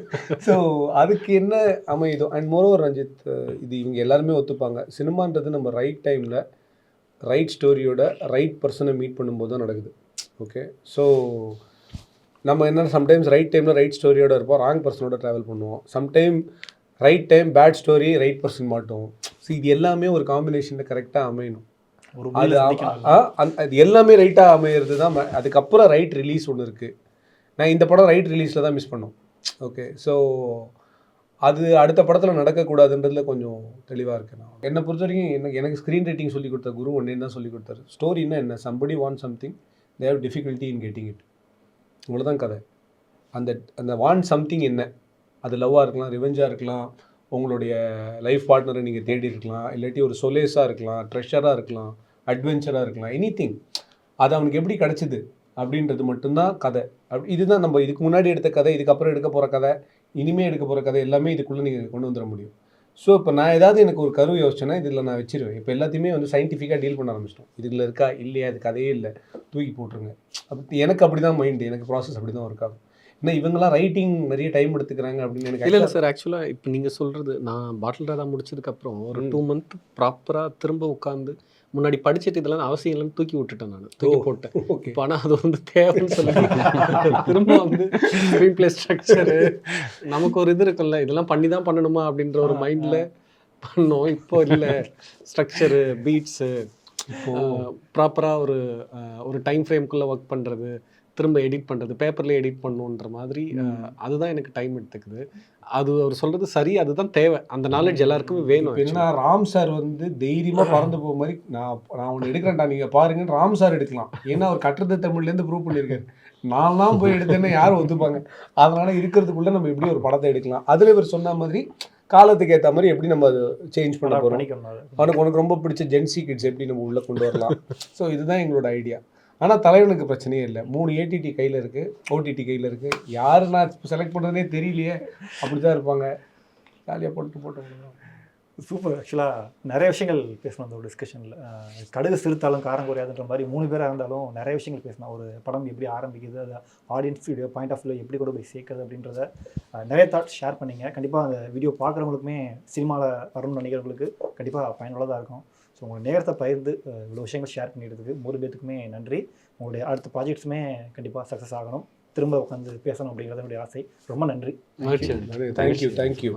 ஸோ அதுக்கு என்ன அமையுதோ. அண்ட் மோரோவர் ரஞ்சித், இது இவங்க எல்லாருமே ஒத்துப்பாங்க, சினிமான்றது நம்ம ரைட் டைமில் ரைட் ஸ்டோரியோட ரைட் பர்சனை மீட் பண்ணும்போது தான் நடக்குது. ஓகே. ஸோ நம்ம என்ன சம்டைம்ஸ் ரைட் டைமில் ரைட் ஸ்டோரியோட இருப்போம், ராங் பர்சனோட ட்ராவல் பண்ணுவோம். Sometime right time bad story right person மாட்டோம். ஸோ இது எல்லாமே ஒரு காம்பினேஷனில் கரெக்டாக அமையணும். அது எல்லாமே ரைட்டாக அமையிறது தான். அதுக்கப்புறம் ரைட் ரிலீஸ் ஒன்று இருக்குது. நான் இந்த படம் ரைட் ரிலீஸில் தான் மிஸ் பண்ணோம். ஓகே. ஸோ அது அடுத்த படத்தில் நடக்கக்கூடாதுன்றதுல கொஞ்சம் தெளிவாக இருக்குது. நான் என்னை பொறுத்த வரைக்கும் எனக்கு ஸ்க்ரீன் ரைட்டிங் சொல்லி கொடுத்த குரு ஒன்றே தான் சொல்லி கொடுத்தாரு. ஸ்டோரின்னா என்ன, somebody want something, they have difficulty in getting it. இவ்வளோதான் கதை. அந்த வாண்ட் சம்திங் என்ன, அது லவ்வாக இருக்கலாம், ரிவெஞ்சாக இருக்கலாம், உங்களுடைய லைஃப் பார்ட்னரை நீங்கள் தேடி இருக்கலாம், இல்லாட்டி ஒரு சொலேஸாக இருக்கலாம், ட்ரெஷராக இருக்கலாம், அட்வென்ச்சராக இருக்கலாம், எனிதிங். அது அவனுக்கு எப்படி கிடச்சிது அப்படின்றது மட்டும்தான் கதை. இதுதான் நம்ம இதுக்கு முன்னாடி எடுத்த கதை, இதுக்கப்புறம் எடுக்க போகிற கதை, இனிமேல் எடுக்க போகிற கதை எல்லாமே இதுக்குள்ளே நீங்கள் கொண்டு வந்துட முடியும். ஸோ இப்போ நான் ஏதாவது எனக்கு ஒரு கரு யோசிச்சேன்னா இதில் நான் வச்சிருவேன். இப்போ எல்லாத்தையுமே வந்து சயின்டிஃபிக்காக டீல் பண்ண ஆரம்பிச்சிட்டோம். இதில் இருக்கா இல்லையா, அது கதையே இல்லை, தூக்கி போட்டுருங்க. எனக்கு அப்படி தான் மைண்டு, எனக்கு ப்ராசஸ் அப்படி தான் ஒர்க் ஆகும். ஏன்னா இவங்கெல்லாம் ரைட்டிங் நிறைய டைம் எடுத்துக்கிறாங்க அப்படின்னு எனக்கு இல்லை சார். ஆக்சுவலாக இப்போ நீங்கள் சொல்கிறது, நான் பாட்டில் ராதா முடிச்சதுக்கப்புறம் ஒரு 2 மந்த் ப்ராப்பராக திரும்ப உட்காந்து முன்னாடி படிச்சுட்டு இதெல்லாம் அவசியம் இல்லைன்னு தூக்கி விட்டுட்டேன். நான் தூக்கி போட்டேன். இப்போ ஆனால் அது வந்து தேவைன்னு சொல்லி திரும்ப வந்து ஸ்க்ரீன் பிளே ஸ்ட்ரக்சரு நமக்கு ஒரு இது இருக்குல்ல, இதெல்லாம் பண்ணி தான் பண்ணணுமா அப்படின்ற ஒரு மைண்டில் பண்ணோம். இப்போ இல்லை, ஸ்ட்ரக்சரு, பீட்ஸு, ப்ராப்பராக ஒரு டைம் ஃப்ரேம்குள்ளே ஒர்க் பண்ணுறது, திரும்ப எடிட் பண்ணுறது, பேப்பர்லேயே எடிட் பண்ணுன்ற மாதிரி அதுதான் எனக்கு டைம் எடுத்துக்குது. அது அவர் சொல்கிறது சரி, அதுதான் தேவை. அந்த நாலேஜ் எல்லாருக்குமே வேணும். என்ன ராம் சார் வந்து தைரியமாக பறந்து போக மாதிரி நான் ஒன்று எடுக்கிறேன்டா நீங்கள் பாருங்கன்னு ராம் சார் எடுக்கலாம். ஏன்னா அவர் கட்டுறது தமிழ்லேருந்து ப்ரூவ் பண்ணியிருக்காரு. நான் போய் எடுத்தேன்னா யாரும் ஒத்துப்பாங்க. அதனால் இருக்கிறதுக்குள்ளே நம்ம எப்படி ஒரு படத்தை எடுக்கலாம். அதில் இவர் சொன்ன மாதிரி காலத்துக்கு ஏற்ற மாதிரி எப்படி நம்ம அதை சேஞ்ச் பண்ண போகிறோம், உனக்கு ரொம்ப பிடிச்ச ஜென்சி கிட்ஸ் எப்படி நம்ம உள்ளே கொண்டு வரலாம். ஸோ இதுதான் எங்களோட ஐடியா. ஆனால் தலைவனுக்கு பிரச்சனையே இல்லை. 3 ஏடிடி கையில் இருக்குது, ஓடிடி கையில் இருக்குது. யார் நான் செலக்ட் பண்ணுறதுனே தெரியலையே, அப்படி தான் இருப்பாங்க. ஜாலியாக போட்டு சூப்பர். ஆக்சுவலாக நிறைய விஷயங்கள் பேசணும் அந்த ஒரு டிஸ்கஷனில். கடுகு சிறுத்தாலும் காரம் குறையாதுன்ற மாதிரி 3 பேராக இருந்தாலும் நிறைய விஷயங்கள் பேசணும். ஒரு படம் எப்படி ஆரம்பிக்குது, அது ஆடியன்ஸுடைய பாயிண்ட் ஆஃப் வியூ எப்படி கூட போய் சேர்க்குறது அப்படின்றத நிறைய தாட்ஸ் ஷேர் பண்ணிங்க. கண்டிப்பாக அந்த வீடியோ பார்க்குறவங்களுக்குமே சினிமாவில் வரணும்னு நினைக்கிறவங்களுக்கு கண்டிப்பாக பயனுள்ளதாக இருக்கும். ஸோ உங்கள் நேரத்தை பகிர்ந்து இவ்வளோ விஷயங்கள் ஷேர் பண்ணிடுறதுக்கு 3 பேத்துக்குமே நன்றி. உங்களுடைய அடுத்த ப்ராஜெக்ட்ஸுமே கண்டிப்பாக சக்ஸஸ் ஆகணும், திரும்ப உட்காந்து பேசணும் அப்படிங்கிறது என்னுடைய ஆசை. ரொம்ப நன்றி. தேங்க்யூ.